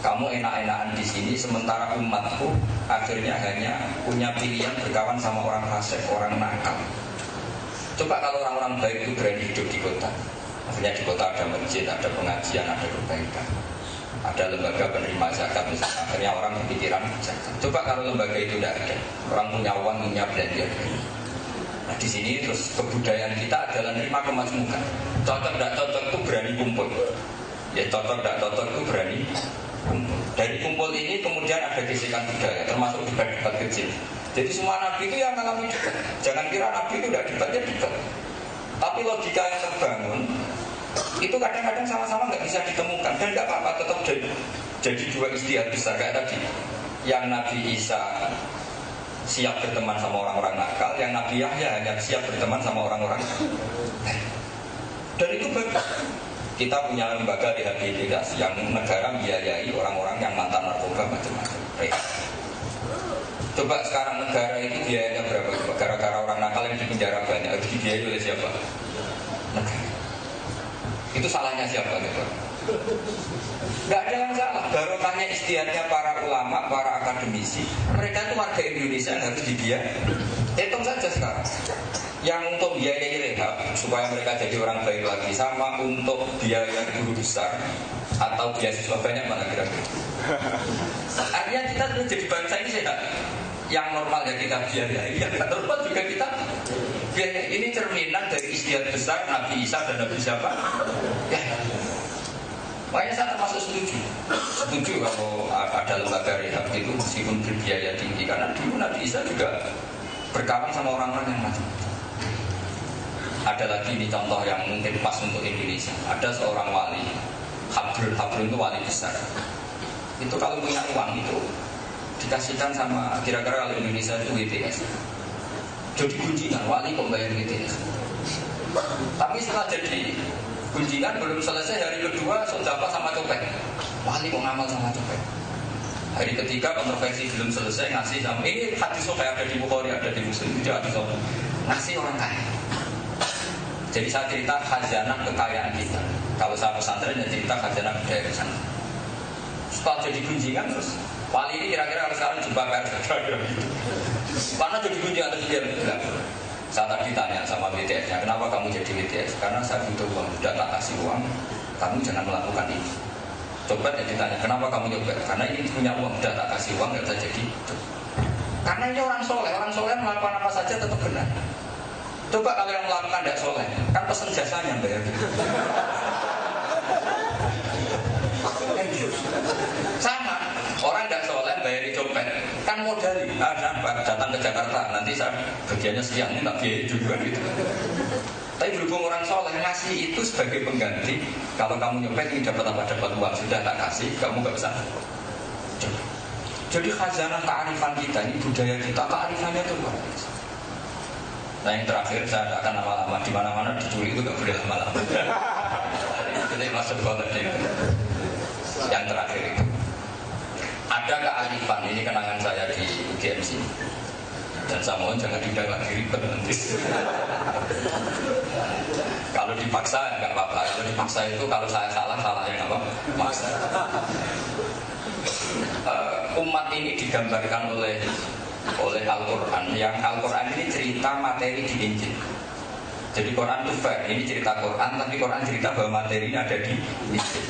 S2: Kamu enak-enakan di sini sementara umatku akhirnya hanya punya pilihan berkawan sama orang fasik, orang nakal. Coba kalau orang-orang baik itu berani hidup di kota. Akhirnya di kota ada masjid, ada pengajian, ada kebaikan. Ada lembaga penerima zakat misalnya, akhirnya orang berpikiran zakat. Coba kalau lembaga itu tidak ada, orang punya uang, punya belanja. Nah di sini terus kebudayaan kita adalah nerima kemajmukan. Cocok tidak cocok itu berani kumpul. Ya cocok tidak cocok itu berani kumpul. Dari kumpul ini kemudian ada gesekan budaya, termasuk debat-debat kecil. Jadi semua nabi itu yang mengalami debat. Jangan kira nabi itu tidak debat, ya debat. Tapi logika yang terbangun itu kadang-kadang sama-sama nggak bisa ditemukan dan nggak apa-apa, tetap jadi dua istihad besar kayak tadi. Yang Nabi Isa siap berteman sama orang-orang nakal, yang Nabi Yahya hanya siap berteman sama orang-orang. Dan itu bagus. Kita punya lembaga rehabilitasi yang negara biayai orang-orang yang mantan narkoba macam-macam. Coba sekarang negara itu biayanya berapa? Gara-gara orang nakal yang di penjara banyak, itu dibiayai oleh siapa? Negara. Itu salahnya siapa gitu? Gak ada yang salah. Barokahnya istihadnya para ulama, para akademisi. Mereka itu warga Indonesia yang harus dibiayai. Hitung saja sekarang. Yang untuk biayai rehab supaya mereka jadi orang baik lagi, sama untuk biaya guru besar atau beasiswa banyak mana kira-kira? Artinya kita jadi bangsa ini sehat. Yang normal ya kita biayai, yang tidak normal juga kita biayai. Ini cerminan dari istihad besar Nabi Isa dan Nabi siapa? Ya. Makanya saya termasuk setuju kalau ada lembaga rehab itu meskipun berbiaya tinggi, karena dulu Nabi Isa juga berkawan sama orang-orang yang macam-macam. Ada lagi ini contoh yang mungkin pas untuk Indonesia. Ada seorang wali, Habrul itu wali besar. Itu kalau punya uang itu dikasihkan sama kira-kira kalau Indonesia itu WTS. Jadi gunjingan, wali kok bayar WTS. Tapi setelah jadi gunjingan belum selesai, hari kedua sodapa sama copet. Wali kok ngamal sama copet. Hari ketiga kontroversi belum selesai, ngasih sama ini hadis kayak ada di Bukhari, ada di Muslim, itu hadis ngasih orang kaya. Jadi saya cerita khazanah kekayaan kita. Kalau saya pesantren ya cerita khazanah budaya pesantren. Setelah jadi gunjingan terus wali ini kira-kira kalau sekarang jumpa kira-kira gitu. Karena jadi gunjingan terus dia bilang, saya tadi tanya sama WTS-nya, kenapa kamu jadi WTS? Karena saya butuh uang, sudah tak kasih uang, kamu jangan melakukan ini. Coba ya ditanya, kenapa kamu coba? Karena ini punya uang, sudah tak kasih uang, nggak bisa jadi. Karena ini orang soleh melakukan apa saja tetap benar. Coba kalau yang melakukan tidak soleh, kan pesen jasanya bayar. Sama, orang tidak soleh bayar copet, kan akan modali, datang ke Jakarta, nanti saya bagiannya sekian, ini tak biaya juga gitu. Tapi berhubung orang soleh ngasih itu sebagai pengganti, kalau kamu nyopet ini dapat apa? Dapat uang, sudah tak kasih, kamu gak bisa. Jadi khazanah kearifan kita ini, budaya kita, kearifannya itu luar biasa. Nah yang terakhir, saya tidak akan lama-lama, di mana-mana dicuri itu gak boleh lama-lama. Jadi masuk banget itu. Yang terakhir itu, ada kearifan, ini kenangan saya di UGMC. Dan saya mohon jangan diundang lagi ribet nanti. Kalau dipaksa nggak apa-apa. Kalau dipaksa itu kalau saya salah yang apa? Maksa. Umat ini digambarkan oleh Al-Quran. Yang Al-Quran ini cerita materi di Injil. Jadi Quran itu fair. Ini cerita Quran, tapi Quran cerita bahwa materi ini ada di Injil.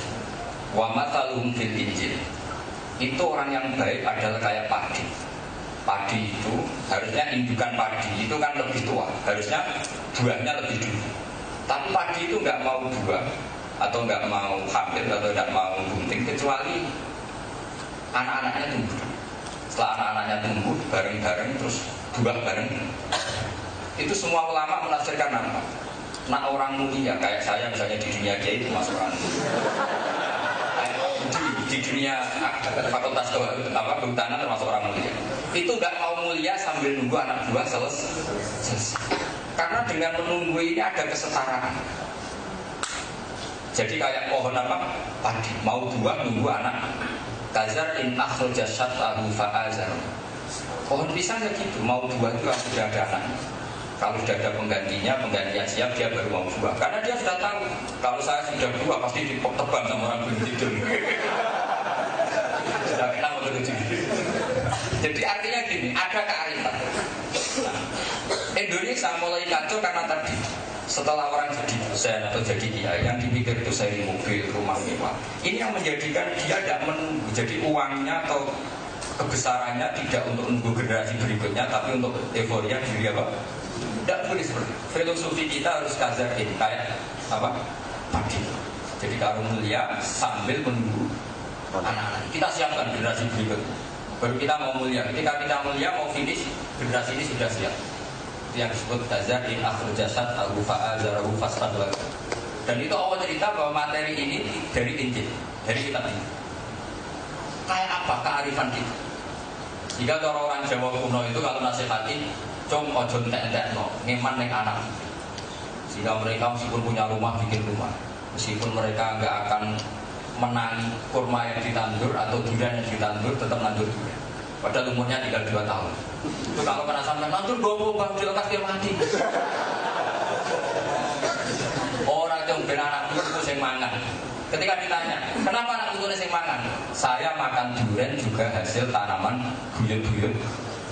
S2: Wa mathaluhum fil Injil. Itu orang yang baik adalah kayak padi. Padi itu harusnya indukan padi itu kan lebih tua, harusnya buahnya lebih dulu. Tapi padi itu nggak mau buah atau nggak mau hamil atau nggak mau bunting kecuali anak-anaknya tumbuh. Setelah anak-anaknya tumbuh bareng-bareng terus buah bareng. Itu semua ulama menafsirkan apa? Nah orang mulia kayak saya misalnya di dunia dia itu masuk orang mulia. Di dunia fakultas kehutanan termasuk orang mulia. Itu nggak mau mulia sambil nunggu anak buah selesai. Karena dengan menunggu ini ada kesetaraan. Jadi kayak pohon apa? Padi mau buah nunggu anak. Kazar in akhraja syat'ahu fa'azar. Pohon pisang ya gitu, mau buah itu sudah ada anak. Kalau sudah ada penggantinya siap, dia baru mau buah. Karena dia sudah tahu, kalau saya sudah buah pasti ditebang sama orang belum tidur. Sudah kena menuju. Jadi artinya gini, ada kearifan. Indonesia mulai kacau karena tadi setelah orang jadi dosen atau jadi kiai yang dipikir itu seri mobil, rumah mewah. Ini yang menjadikan dia tidak menunggu. Jadi uangnya atau kebesarannya tidak untuk menunggu generasi berikutnya, tapi untuk euforia diri apa? Tidak boleh seperti itu. Filosofi kita harus kazarin kayak apa? Padi. Jadi kalau mulia sambil menunggu anak-anak. Kita siapkan generasi berikutnya. Baru kita mau mulia. Ketika kita mulia mau finish, generasi ini sudah siap. Itu yang disebut kazarin akhir jasad al-fa'azarahu fastadwal. Dan itu Allah cerita bahwa materi ini dari Injil, dari kitab ini. Kayak apa kearifan kita? Jika orang Jawa kuno itu kalau nasihati cung ojo entek-entek no, ngeman neng anak. Sehingga mereka meskipun punya rumah bikin rumah, meskipun mereka nggak akan menangi kurma yang ditandur atau durian yang ditandur, tetap nandur durian. Padahal umurnya tinggal 2 tahun. Itu kalau kena sampai nandur gowo bang dilekas dia mati. Orang yang ben anak itu sing mangan. Ketika ditanya, kenapa anak itu sing mangan? Saya makan durian juga hasil tanaman buyut-buyut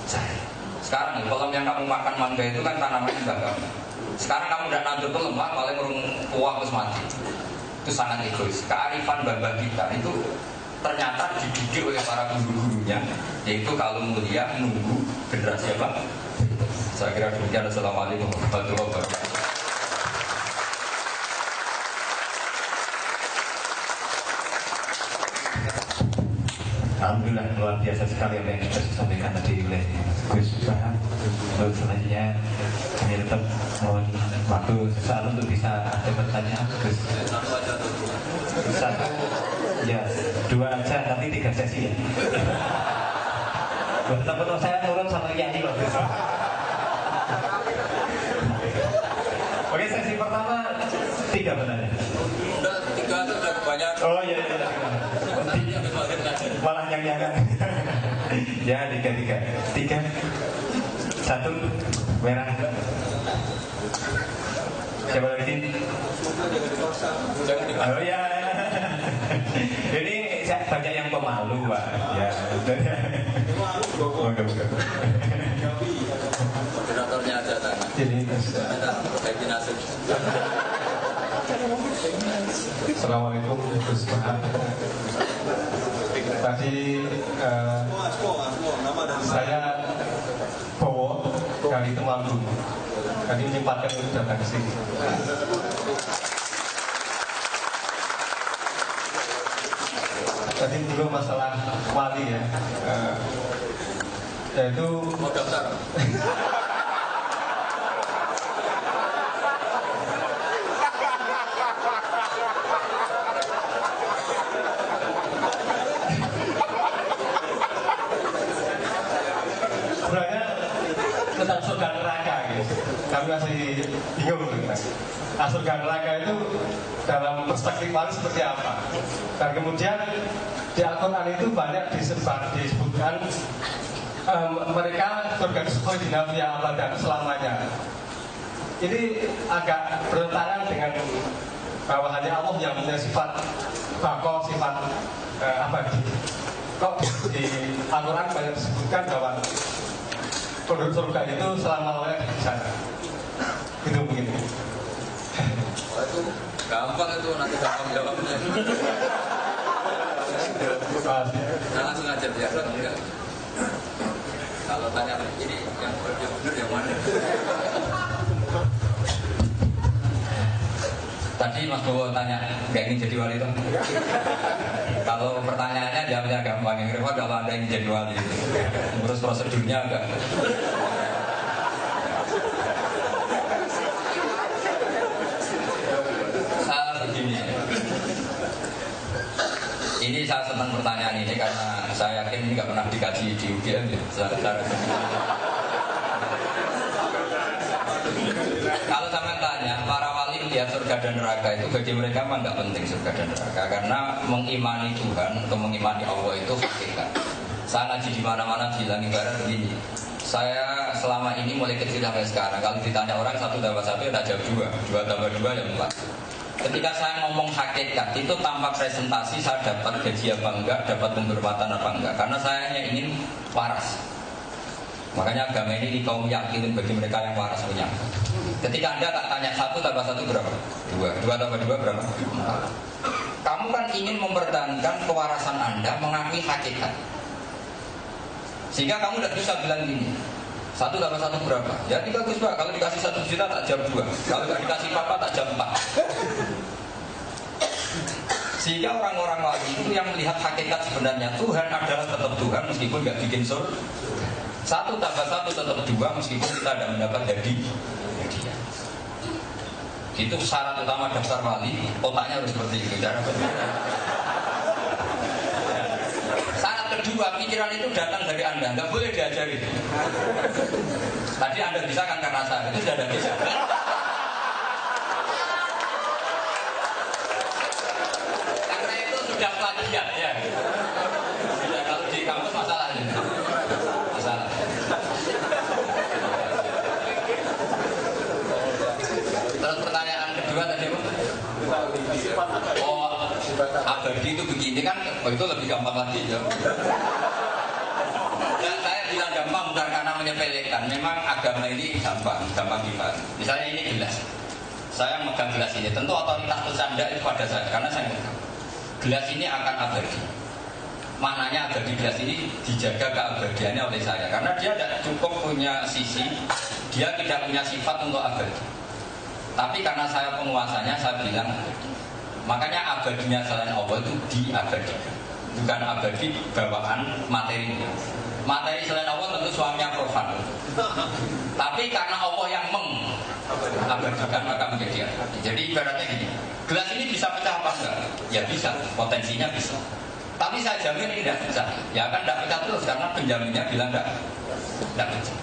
S2: saya. Sekarang kalau yang kamu makan mangga itu kan tanamannya enggak kamu. Sekarang kamu udah nandur tuh lemah, paling urung tua terus mati. Itu sangat egois. Kearifan babah kita itu ternyata dididik oleh para guru-gurunya, yaitu kalau mulia nunggu generasi apa? Saya kira demikian. Assalamualaikum warahmatullahi wabarakatuh.
S1: Alhamdulillah luar biasa sekali apa yang kita sampaikan tadi oleh Gus Bahar. Untuk selanjutnya kami tetap mohon waktu sesaat untuk bisa ada pertanyaan Gus. Bisa ya 2 aja nanti 3 sesi ya. Betul-betul saya turun sama Kiai loh Gus. Oke, sesi pertama 3 benar.
S2: Udah 3 itu udah banyak.
S1: Oh iya. Malah yang ya 3 1 merah. Siapa lagi? Oh ya. Ini banyak yang pemalu Pak. Ya.
S2: Moderatornya ada tanya.
S1: Jadi
S2: Baik nasib.
S1: Assalamualaikum Gus Bahar. Tadi saya Bowo dari Temanggung. Tadi menyempatkan untuk datang ke sini. Tadi dulu masalah wali ya. yaitu
S2: mau daftar.
S1: sebenarnya tentang surga neraka gitu. Kami masih bingung gitu. Nah, surga neraka itu dalam perspektif wali seperti apa? Dan kemudian di Al-Quran itu banyak disebutkan mereka surga itu khalidina fiha abadan selamanya. Ini agak bertentangan dengan bahwa hanya Allah yang punya sifat baqo, sifat abadi. Kok di Al-Quran banyak disebutkan bahwa penduduk surga itu selama-lamanya di sana. Itu begini.
S2: Itu gampang itu, nanti gampang jawabnya. Nah, langsung aja biasa enggak. Kalau tanya ini yang benar yang mana? Tadi Mas Bowo tanya, nggak ingin jadi wali itu? Kalau pertanyaannya jawabnya gampang, yang repot kalau Anda ingin jadi wali. Urus prosedurnya enggak. Begini. Ini saya senang pertanyaan ini karena saya yakin ini nggak pernah dikaji di UGM ya. Kalau saya tanya, para wali melihat surga dan neraka itu bagi mereka memang nggak penting surga dan neraka karena mengimani Tuhan atau mengimani Allah itu hakikat. Saya ngaji di mana-mana bilang ibarat begini. Saya selama ini mulai kecil sampai sekarang kalau ditanya orang 1 tambah 1 tak jawab 2, 2 tambah 2 ya 4. Ketika saya ngomong hakikat itu tanpa presentasi saya dapat gaji apa enggak, dapat penghormatan apa enggak, karena saya hanya ingin waras. Makanya agama ini kaum yakinin bagi mereka yang waras punya. Ketika Anda tak tanya 1 tambah 1 berapa? 2, 2 tambah 2 berapa? 4. Kamu kan ingin mempertahankan kewarasan Anda mengakui hakikat. Sehingga kamu tidak bisa bilang gini, 1 tambah 1 berapa? Ya bagus Pak, kalau dikasih 1 juta tak jam 2, kalau nggak dikasih papa tak jam 4. Sehingga orang-orang wali itu yang melihat hakikat sebenarnya Tuhan adalah tetap Tuhan meskipun nggak bikin surga. 1 tambah 1 tetap 2 meskipun kita tidak mendapat hadiah. Itu syarat utama daftar wali, otaknya harus seperti itu. Syarat kedua, pikiran itu datang dari Anda, nggak boleh diajari. Tadi Anda bisa kan karena saya, itu sudah ada bisa. Karena itu sudah plagiat ya. Sudah, kalau di kampus masalah ini. Masalah. Terus pertanyaan kedua tadi apa? Oh, abadi itu begini kan, itu lebih gampang lagi ya. Dan saya bilang gampang bukan karena menyepelekan. Memang agama ini gampang dibahas. Misalnya ini gelas. Saya megang gelas ini, tentu otoritas bercanda itu pada saya, karena saya megang. Gelas ini akan abadi. Maknanya abadi gelas ini dijaga keabadiannya oleh saya, karena dia tidak cukup punya sisi, dia tidak punya sifat untuk abadi. Tapi karena saya penguasanya, saya bilang makanya abadinya selain Allah itu diabadikan, bukan abadi bawaan materinya. Materi selain Allah tentu suaminya profan. Tapi karena Allah yang mengabadikan maka menjadi abadi. Jadi ibaratnya gini, gelas ini bisa pecah apa enggak? Ya bisa, potensinya bisa. Tapi saya jamin ini tidak pecah. Ya kan tidak pecah terus karena penjaminnya bilang tidak pecah.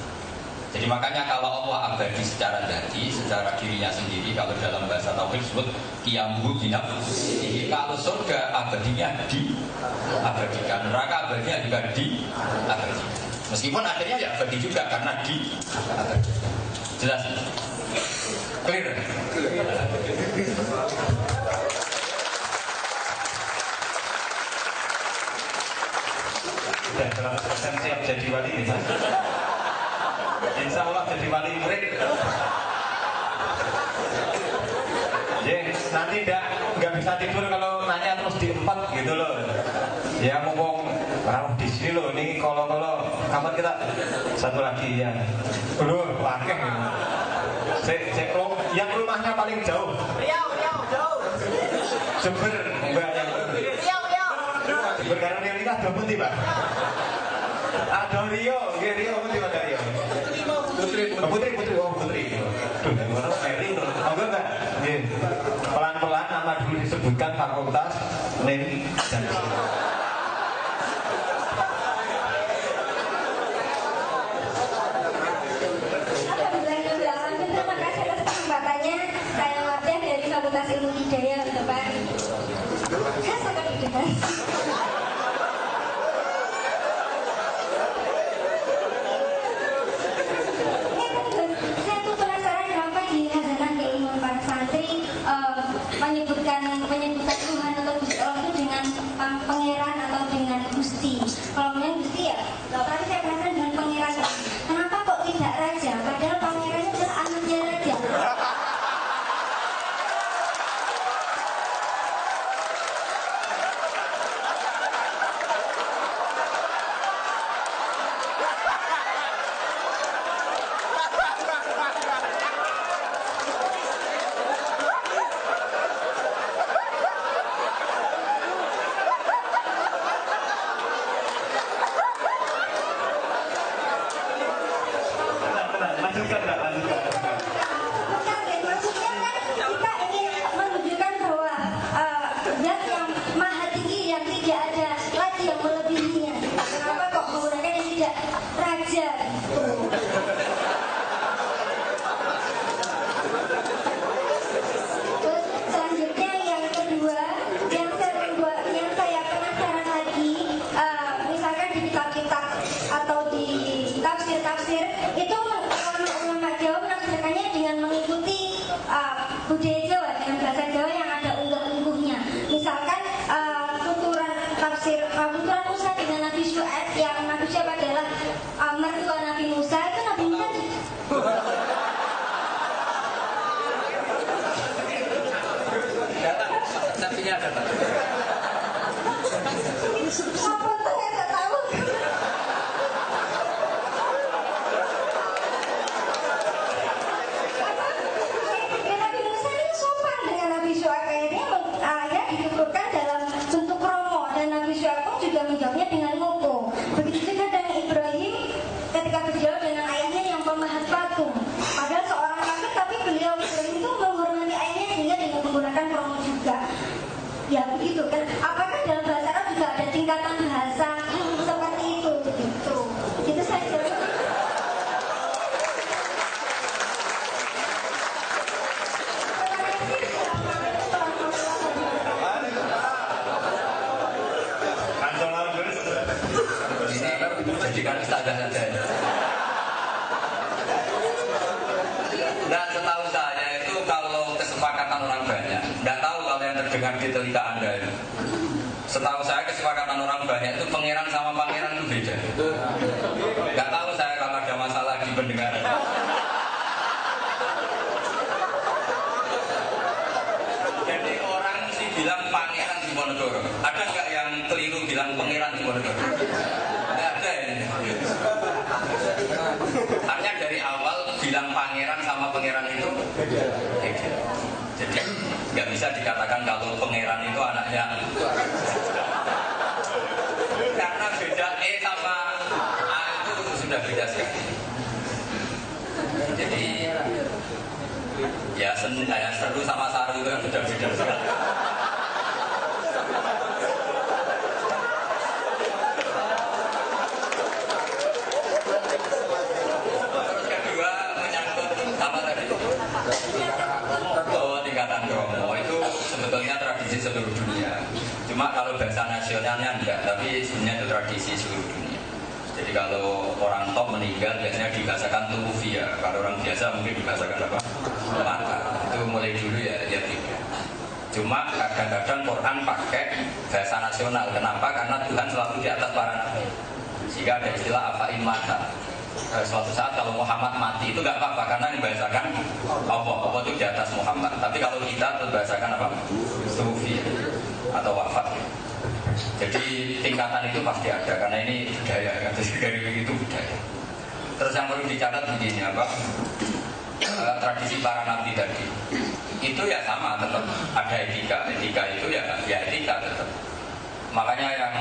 S2: Jadi makanya kalau Allah abadi secara dati, secara dirinya sendiri, kalau dalam bahasa tauhid disebut qiyamuhu binafsihi. Kalau surga abadinya diabadikan, neraka abadinya juga diabadikan. Meskipun akhirnya ya abadi juga karena diabadikan. Jelas? Clear?
S1: Sudah 100% siap jadi wali nih. Insya Allah jadi wali murid. Nanti nggak bisa tidur kalau nanya terus diempat gitu loh. Ya ngomong di sini loh, ini kalau kamar kita satu lagi ya. Dulu pakai yang rumahnya paling jauh.
S3: Riau jauh.
S1: Jember enggak yang
S3: Riau.
S1: Jember karena yang nikah double Pak. Ada Rio, Rio putri mana Rio? Putri, oh putri. Duh, mana Mary? Oh enggak. Pelan-pelan nama dulu disebutkan fakultas, name dan
S3: terima kasih atas kesempatannya. Saya Wajah dari Fakultas Ilmu Hidayah Depan. Saya sangat berdebat. Saya tuh penasaran kenapa di Hazanah keilmuan para santri menyebutkan Tuhan atau Gusti Allah itu dengan pangeran atau dengan Gusti. Kalau memang Gusti ya, tapi saya penasaran dengan pangeran. Kenapa kok tidak raja? Padahal pangeran itu adalah anaknya raja.
S1: lanjutkan.
S3: Maksudnya kan kita ingin menunjukkan bahwa zat yang maha tinggi yang tidak ada lagi yang melebihinya. Kenapa kok menggunakan yang tidak raja? Terus selanjutnya yang kedua yang saya penasaran lagi, misalkan di kitab-kitab atau di tafsir itu ulama Jawa menafsirkannya dengan mengikuti budaya Jawa, dengan bahasa Jawa yang ada unggah-ungguhnya. Misalkan tuturan Musa dengan Nabi Syuaib, yang Nabi Syuaib adalah mertua Nabi Musa, itu Nabi Musa
S2: Data, saksinya ada tak?
S3: apa tuh saya tak tahu. Nabi Musa ini sopan dengan Nabi Syuaib, akhirnya dikumpulkan dalam bentuk romo, dan Nabi Syuaib pun juga menjawabnya dengan ngoko. Begitu juga dengan Ibrahim ketika berjawab dengan ayahnya yang pemahat patung. Padahal seorang kafir, tapi beliau Ibrahim itu menghormati ayahnya sehingga dengan menggunakan romo juga. Ya begitu kan. Apakah dalam bahasa Arab juga ada tingkatan bahasa seperti itu? Gitu. Itu saja.
S1: Nasional terus.
S2: Ini jadikan ustazah saja. Nah, setahu saya itu kalau kesepakatan orang banyak, nggak tahu kalau yang terdengar di telinga Anda itu. Setahu saya kesepakatan orang banyak itu pangeran sama pangeran itu beda. Nggak tahu saya kalau ada masalah di pendengaran. Jadi orang sih bilang pangeran di Diponegoro. Ada nggak yang keliru bilang pangeran di Diponegoro? Nggak ada ya. Artinya dari awal bilang pangeran sama pangeran itu beda. Jadi nggak bisa dikatakan kalau pangeran itu anaknya, karena beda sama A itu sudah beda sekali. Jadi ya seru sama saru itu kan sudah beda sekali. Terus kedua menyangkut apa tadi? Oh, tingkatan kromo itu sebetulnya tradisi seluruh dunia. Cuma kalau bahasa nasionalnya enggak, tapi sebenarnya itu tradisi seluruh dunia. Jadi kalau orang top meninggal biasanya dibahasakan tuwfiya. Kalau orang biasa mungkin dibahasakan apa? Mata. Itu mulai dulu ya tidak. Cuma kadang-kadang Quran pakai bahasa nasional. Kenapa? Karena Tuhan selalu di atas para nabi. Sehingga ada istilah apa imata. Suatu saat kalau Muhammad mati itu nggak apa-apa karena dibahasakan Allah itu di atas Muhammad. Tapi kalau kita terbahasakan apa? Tuwfi atau wafat. Jadi tingkatan itu pasti ada karena ini budaya kan. Jadi dari itu budaya. Terus yang perlu dicatat begini apa? Tradisi para nabi tadi itu ya sama tetap ada etika. Etika itu ya etika tetap. Makanya yang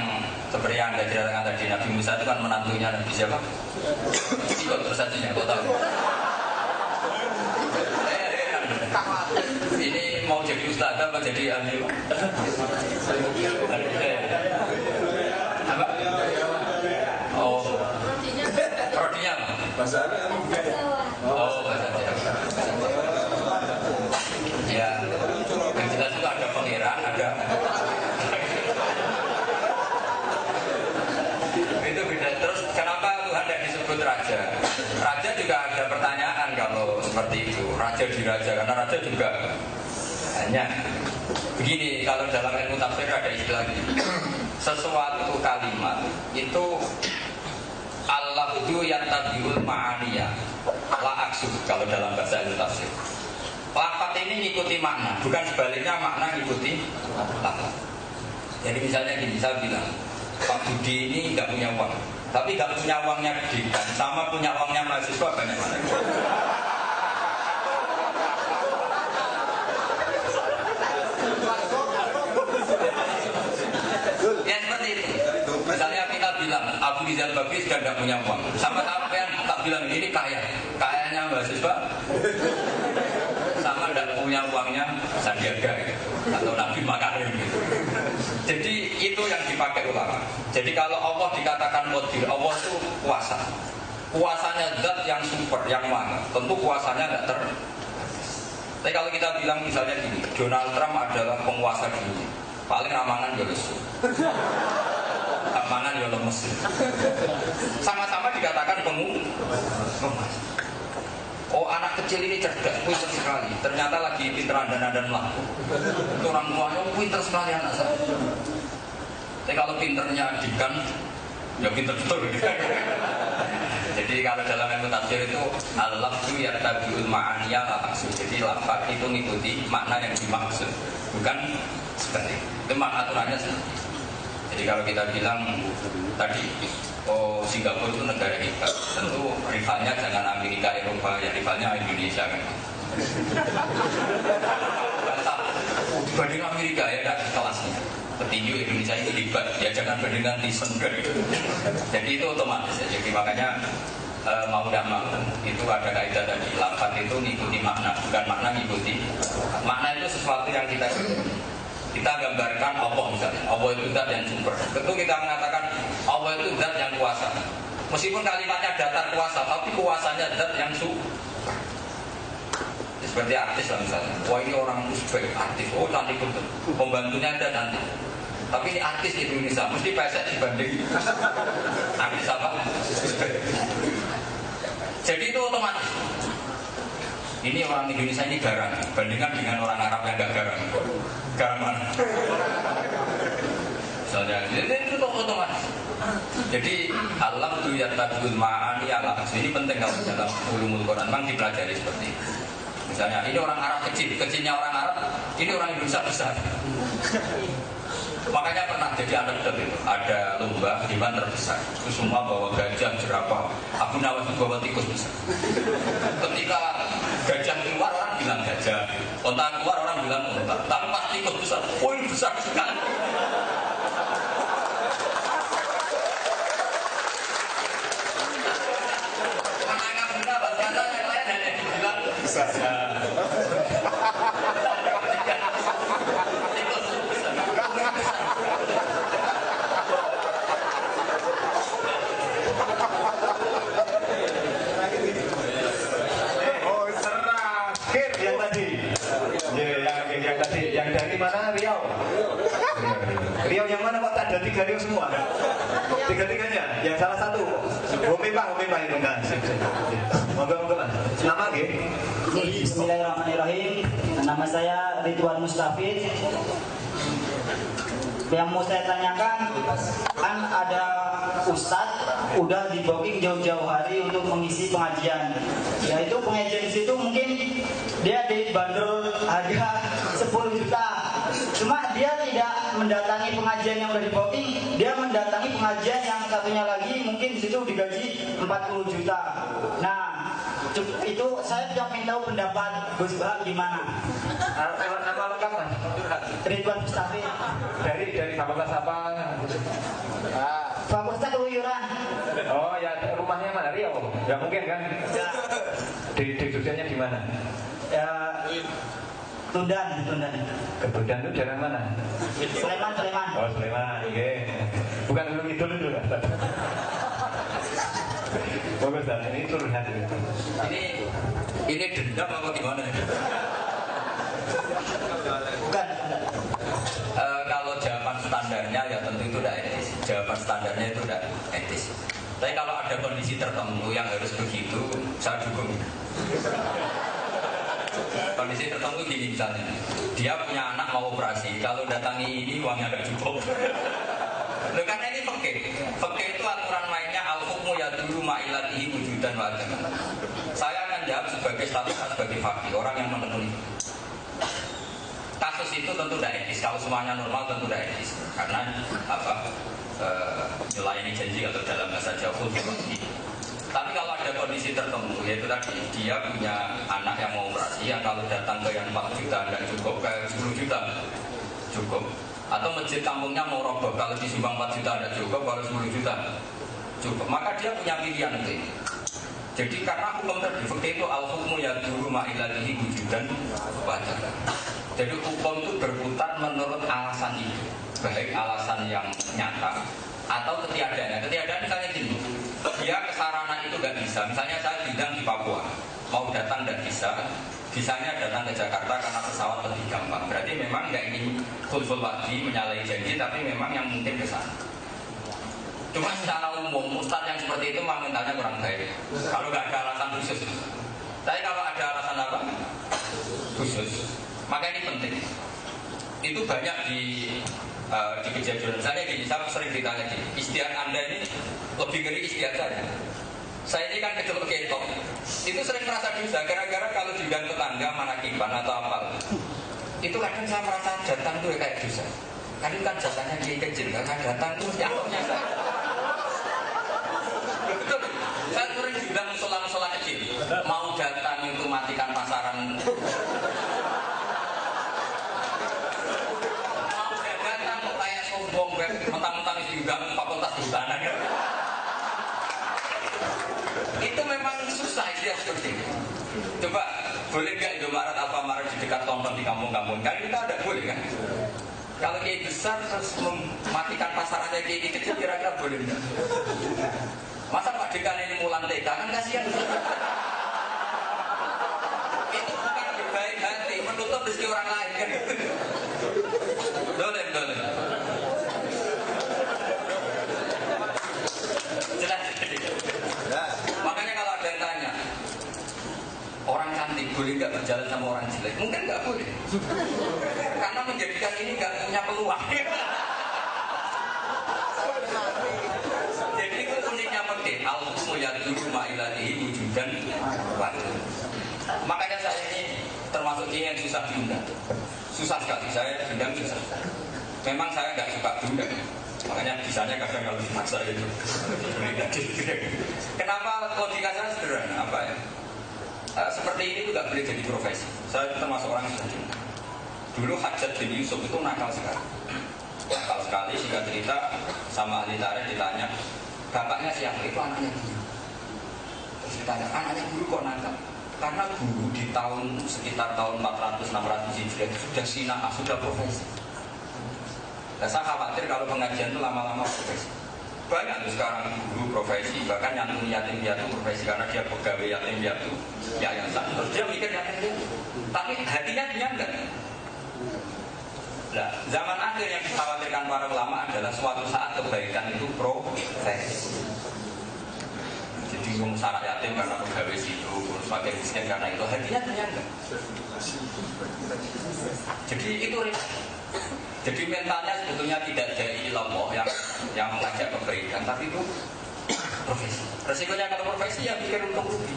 S2: seperti yang Anda ceritakan tadi, Nabi Musa itu kan menantunya Nabi siapa? Ikut persatunya, kau tahu? Ini mau jadi ustaz apa jadi ahli? Apa? Oh, rodinya apa?
S4: Bahasa Arab.
S2: Oh, bahasa Arab. Ya, yang jelas itu ada pangeran, ada. Itu beda. Terus kenapa Tuhan tidak disebut raja? Raja juga ada pertanyaan kalau seperti itu. Raja di raja, karena raja juga hanya begini. Kalau dalam ilmu tafsir ada istilah ini. Sesuatu kalimat itu al-lafdu yattabi'ul ma'aniya la aksud kalau dalam bahasa ilmu tafsir. Lafaz ini ngikuti makna, bukan sebaliknya makna ngikuti lafaz. Jadi misalnya gini, saya bilang Pak Budi ini nggak punya uang, tapi nggak punya uangnya gede kan, sama punya uangnya mahasiswa banyak mana? Ya seperti itu. Misalnya kita bilang Abu Rizal Bakri sudah tidak punya uang, sama sampean tak bilang ini kaya, kayanya mahasiswa, sama tidak punya uangnya Sandiaga gitu, atau Nabi Makarim gitu. Jadi itu yang dipakai ulama. Jadi kalau Allah dikatakan qadir, Allah itu kuasa. Kuasanya zat yang super, yang mana? Tentu kuasanya tidak ter. Tapi kalau kita bilang misalnya gini, Donald Trump adalah penguasa dunia, paling amangan ya lesu, amangan ya lemes. Sama-sama dikatakan penguasa. Oh anak kecil ini cerdas, pintar sekali. Ternyata lagi pinteran dan melaku. Orang tuanya pintar sekali anak saya. Tapi kalau pinternya dikan, ya pintar betul. Jadi kalau dalam ilmu tafsir itu al-lafzu yattabi'ul ma'aniya la maksud. Jadi lafaz itu mengikuti makna yang dimaksud, bukan seperti itu. Makna aturannya seperti. Jadi kalau kita bilang tadi, oh Singapura itu negara hebat, tentu rivalnya jangan Amerika, Eropa, ya rivalnya Indonesia kan. Dibanding Amerika ya tidak kelasnya. Petinju Indonesia itu hebat, ya jangan bandingkan Tyson. Jadi itu otomatis ya. Jadi makanya mau tidak mau itu ada kaidah tadi, lafaz itu ngikuti makna, bukan makna ngikuti. Makna itu sesuatu yang kita gambarkan Allah misalnya, Allah itu zat yang super. Tentu kita mengatakan Allah itu zat yang kuasa. Meskipun kalimatnya datar kuasa, tapi kuasanya zat yang super. Seperti artis lah misalnya, wah ini orang Uzbek, artis, oh cantik betul, pembantunya ada cantik. Tapi ini artis di Indonesia, mesti pesek dibanding artis apa? Uzbek. Jadi itu otomatis. Ini orang Indonesia ini garang, bandingkan dengan orang Arab yang gak garang. Garang mana? Misalnya, itu otomatis. Jadi alam tu yattabi'ul ma'ani ala aksud. Ini penting kalau dalam ulumul Quran, memang dipelajari seperti itu. Misalnya, ini orang Arab kecil, kecilnya orang Arab, ini orang Indonesia besar. Makanya pernah jadi anekdot itu, ada lomba hewan terbesar, itu semua bawa gajah, jerapah, Abu Nawas itu bawa tikus besar. Ketika gajah keluar orang bilang gajah, onta keluar orang bilang onta, tapi pas tikus besar, oh ini besar sekali. Makanya benar, bahasa yang lain hanya dibilang besar.
S1: Yang dari mana? Riau. Riau yang mana kok tak ada 3 Riau semua? 3-3-nya? Yang salah satu. Homepah itu kan. Moga-moga Mas. Nama nggih?
S5: Bismillahirrahmanirrahim. Nama saya Ridwan Mustafid. Yang mau saya tanyakan, kan ada ustadz udah di booking jauh-jauh hari untuk mengisi pengajian. Yaitu pengajian di situ mungkin dia dibanderol harga 10 juta. Cuma dia tidak mendatangi pengajian yang udah di booking, dia mendatangi pengajian yang satunya lagi mungkin di situ digaji 40 juta. Nah, Itu saya ingin tahu pendapat Gus Bahak gimana?
S1: Nama lengkap Mas?
S5: Ridwan Mustafi.
S1: Dari fakultas apa?
S5: Fakultas Keluyuran.
S1: Oh ya, rumahnya mana? Riau? Ya mungkin kan?
S5: Ya,
S1: Di Jogjanya di mana?
S5: ya Tundan.
S1: Kebudan itu daerah mana?
S5: Sleman.
S1: Oh Sleman, oke. Bukan Gunung Kidul itu kan? Bagus dan ini curhat.
S2: Ini dendam apa gimana?
S5: Bukan.
S2: Kalau jawaban standarnya ya tentu itu tidak etis. Jawaban standarnya itu tidak etis. Tapi kalau ada kondisi tertentu yang harus begitu, saya dukung. Kondisi tertentu gini misalnya, dia punya anak mau operasi, kalau datangi ini uangnya nggak cukup. Loh, karena ini fakir itu aturan mainnya al-hukmu yadulu ma'ilatihi wujudan wa adaman. Saya akan jawab sebagai status sebagai fakir, orang yang memenuhi. Kasus itu tentu tidak etis. Kalau semuanya normal tentu tidak etis. Karena melayani janji atau dalam bahasa Jawa khulfi. Tapi kalau ada kondisi tertentu, yaitu tadi dia punya anak yang mau operasi, yang kalau datang ke yang 4 juta tidak cukup, ke 10 juta cukup. Atau masjid kampungnya mau roboh, kalau disumbang 4 juta tidak cukup, kalau 10 juta cukup. Maka dia punya pilihan itu. Jadi karena hukum tadi itu al-hukmu yadulu ma'ilatihi wujudan wa adaman. Jadi hukum itu berputar menurut alasan itu, baik alasan yang nyata atau ketiadaan. Ketiadaan misalnya gini, dia ke sarana itu nggak bisa. Misalnya saya bidang di Papua, mau datang nggak bisa. Bisanya datang ke Jakarta karena pesawat lebih gampang. Berarti memang nggak ingin khulful wadi menyalahi janji, tapi memang yang mungkin ke sana. Cuma secara umum, ustadz yang seperti itu memang mentalnya kurang baik. Kalau nggak ada alasan khusus. Tapi kalau ada alasan apa? Khusus. Maka ini penting. Itu banyak di kejadian. Misalnya gini, saya sering ditanya gini, istiadat Anda ini lebih ngeri istiadat saya. Saya ini kan kecil ketok. Itu sering merasa dosa. Gara-gara kalau diundang tetangga manakiban atau apa, itu kadang saya merasa datang tuh kayak dosa. Karena itu kan jasanya kiai kecil, karena datang tuh mesti akhirnya saya. Betul. Saya sering diundang musola-musola kecil. Mau datang itu matikan pasaran. Mentang-mentang juga fakultas kehutanan. Itu memang susah dia seperti itu. Coba boleh nggak Indomaret Alfamaret di dekat tonton di kampung-kampung? Kan kita ada boleh kan? Kalau kiai besar terus mematikan pasarannya kiai kecil kira-kira boleh nggak? Masa Pak Dekan ini mulan TK kan kasihan. Itu bukan berbaik hati, menutup rezeki orang lain kan? Boleh. Makanya kalau ada yang tanya, orang cantik boleh nggak berjalan sama orang jelek? Mungkin nggak boleh, karena menjadikan ini nggak punya peluang. Jadi itu uniknya penting. Al-hukmu yadulu ma'ilatihi wujudan wa adaman. Makanya saya ini termasuk yang susah diundang. Susah sekali, saya diundang susah. Memang saya nggak suka diundang. Makanya bisanya kadang kalau dimaksa itu. Kenapa logika saya sederhana? Apa ya? Seperti ini juga boleh jadi profesi. Saya termasuk orang yang sudah. Dulu Hajjaj bin Yusuf itu nakal sekali. Nakal sekali, sehingga cerita sama ahli tarikh ditanya, bapaknya siapa? Itu anaknya guru. Terus ditanya, anaknya guru kok nakal? Karena guru di tahun sekitar tahun 400-600 Hijriah sudah sinah, sudah profesi. Nah, saya khawatir kalau pengajian itu lama-lama profesi. Banyak tuh sekarang guru profesi, bahkan nyantun yatim piatu profesi karena dia pegawai yatim piatu yayasan. Terus dia mikir yatim piatu, tapi hatinya dia enggak. Nah, zaman akhir yang dikhawatirkan para ulama adalah suatu saat kebaikan itu profesi. Jadi syarat yatim karena pegawai situ, sebagai miskin karena itu hatinya dia enggak. Jadi itu jadi mentalnya sebetulnya tidak dari Allah yang mengajak kebaikan, tapi itu profesi. Resikonya kalau profesi ya pikir untuk rugi.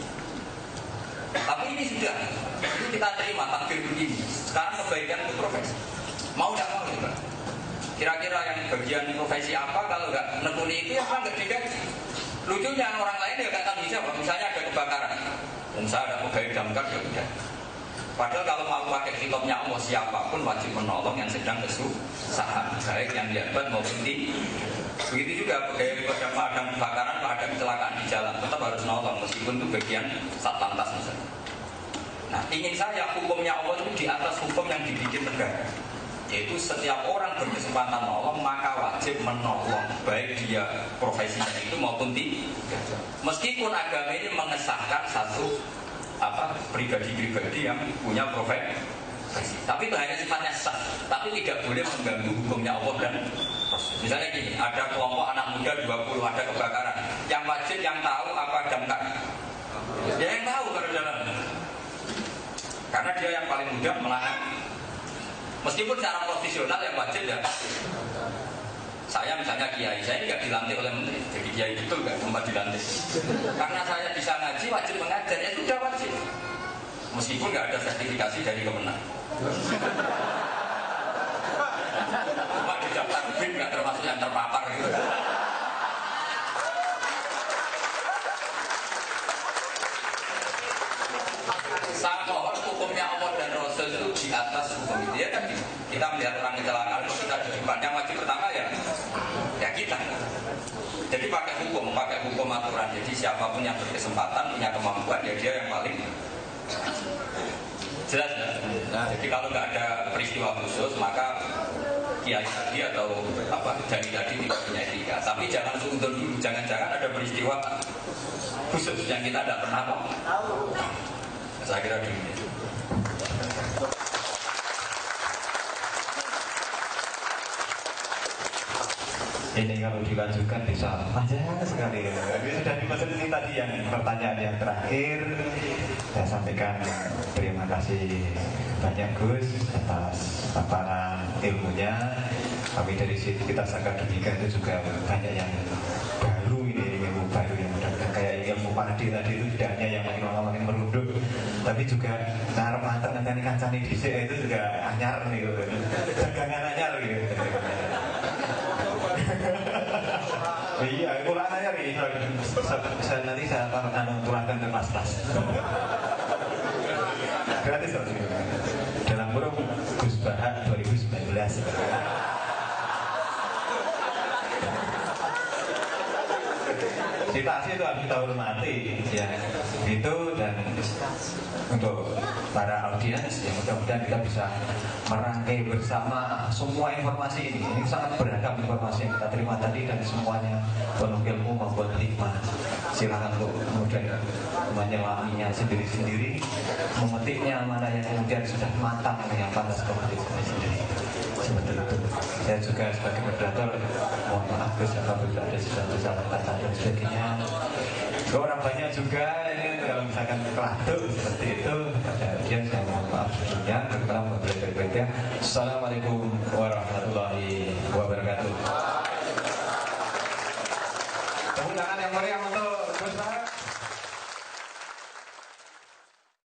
S2: Tapi ini sudah, ini kita terima takdir begini. Sekarang kebaikan itu profesi. Mau tidak mau juga. Kira-kira yang bagian profesi apa kalau nggak nekuni itu ya nggak digaji. Lucunya orang lain ya nggak tanggung jawab. Misalnya ada kebakaran, Saya ada pegawai damkar ya udah. Padahal kalau mau pakai kitabnya Allah, siapapun wajib menolong yang sedang kesusahan, baik yang jabat maupun tidak. Begitu juga pegawai pemadam kebakaran, ada kecelakaan di jalan, tetap harus nolong meskipun itu bagian satlantas misalnya. Nah, ingin saya hukumnya Allah itu di atas hukum yang dibikin negara, yaitu setiap orang berkesempatan nolong maka wajib menolong, baik dia profesinya itu maupun tidak. Meskipun agama ini mengesahkan satu pribadi-pribadi yang punya profesi, tapi itu hanya sifatnya sah, tapi tidak boleh mengganggu hukumnya Allah dan Rasul. Misalnya gini, ada kelompok anak muda 20 ada kebakaran, yang wajib yang tahu apa damkar? Ya yang tahu kalau jalan, karena dia yang paling mudah menangani. Meskipun secara profesional yang wajib ya, saya misalnya kiai, saya nggak dilantik oleh menteri, jadi kiai betul nggak tempat dilantik. Karena saya bisa ngaji, wajib mengajar, ya sudah wajib. Meskipun nggak ada sertifikasi dari Kemenang. Cuma di daftar BIM nggak termasuk yang terpapar gitu. Saya mohon hukumnya Allah dan Rasul itu di atas hukum itu. Ya kan kita melihat orang kecelakaan, kita di depan yang wajib pertama ya kita. Jadi pakai hukum aturan. Jadi siapapun yang berkesempatan punya kemampuan ya dia yang paling jelas ya. Jadi kalau nggak ada peristiwa khusus maka kiai tadi atau dari tadi tidak punya etika. Tapi jangan sungguh dulu, jangan-jangan ada peristiwa khusus yang kita tidak pernah tahu. Saya kira demikian.
S1: Ini kalau dilanjutkan bisa panjang sekali. Ini sudah dipesan ini tadi yang pertanyaan yang terakhir. Saya sampaikan terima kasih banyak Gus atas paparan ilmunya. Kami dari situ kita akademika itu juga banyak yang baru, ini ilmu baru yang mudah-mudahan kayak ilmu padi tadi itu tidak hanya yang makin merunduk, tapi juga ngarep mantan nanti kancani dhisik itu juga anyar nih, dagangan anyar gitu. Iya, kurang anyar nih. Nanti saya akan turunkan ke kelas. Gratis loh. Dalam kurung Gus Bahak 2019. Citasi itu harus kita hormati ya, itu. Dan untuk para audiens ya mudah-mudahan kita bisa merangkai bersama semua informasi ini sangat beragam informasi yang kita terima tadi dan semuanya penuh ilmu maupun hikmah. Silakan untuk kemudian menyelaminya sendiri-sendiri, memetiknya mana yang kemudian sudah matang yang pantas memetik sendiri. Seperti itu. Saya juga sebagai moderator mohon maaf Gus apabila ada sesuatu salah kata dan sebagainya. Orang banyak juga ini kalau misalkan keladuk seperti itu ada audiens saya mohon maaf sebelumnya. Berkenan berbeda-beda. Assalamualaikum warahmatullahi wabarakatuh. Tepuk tangan yang meriah untuk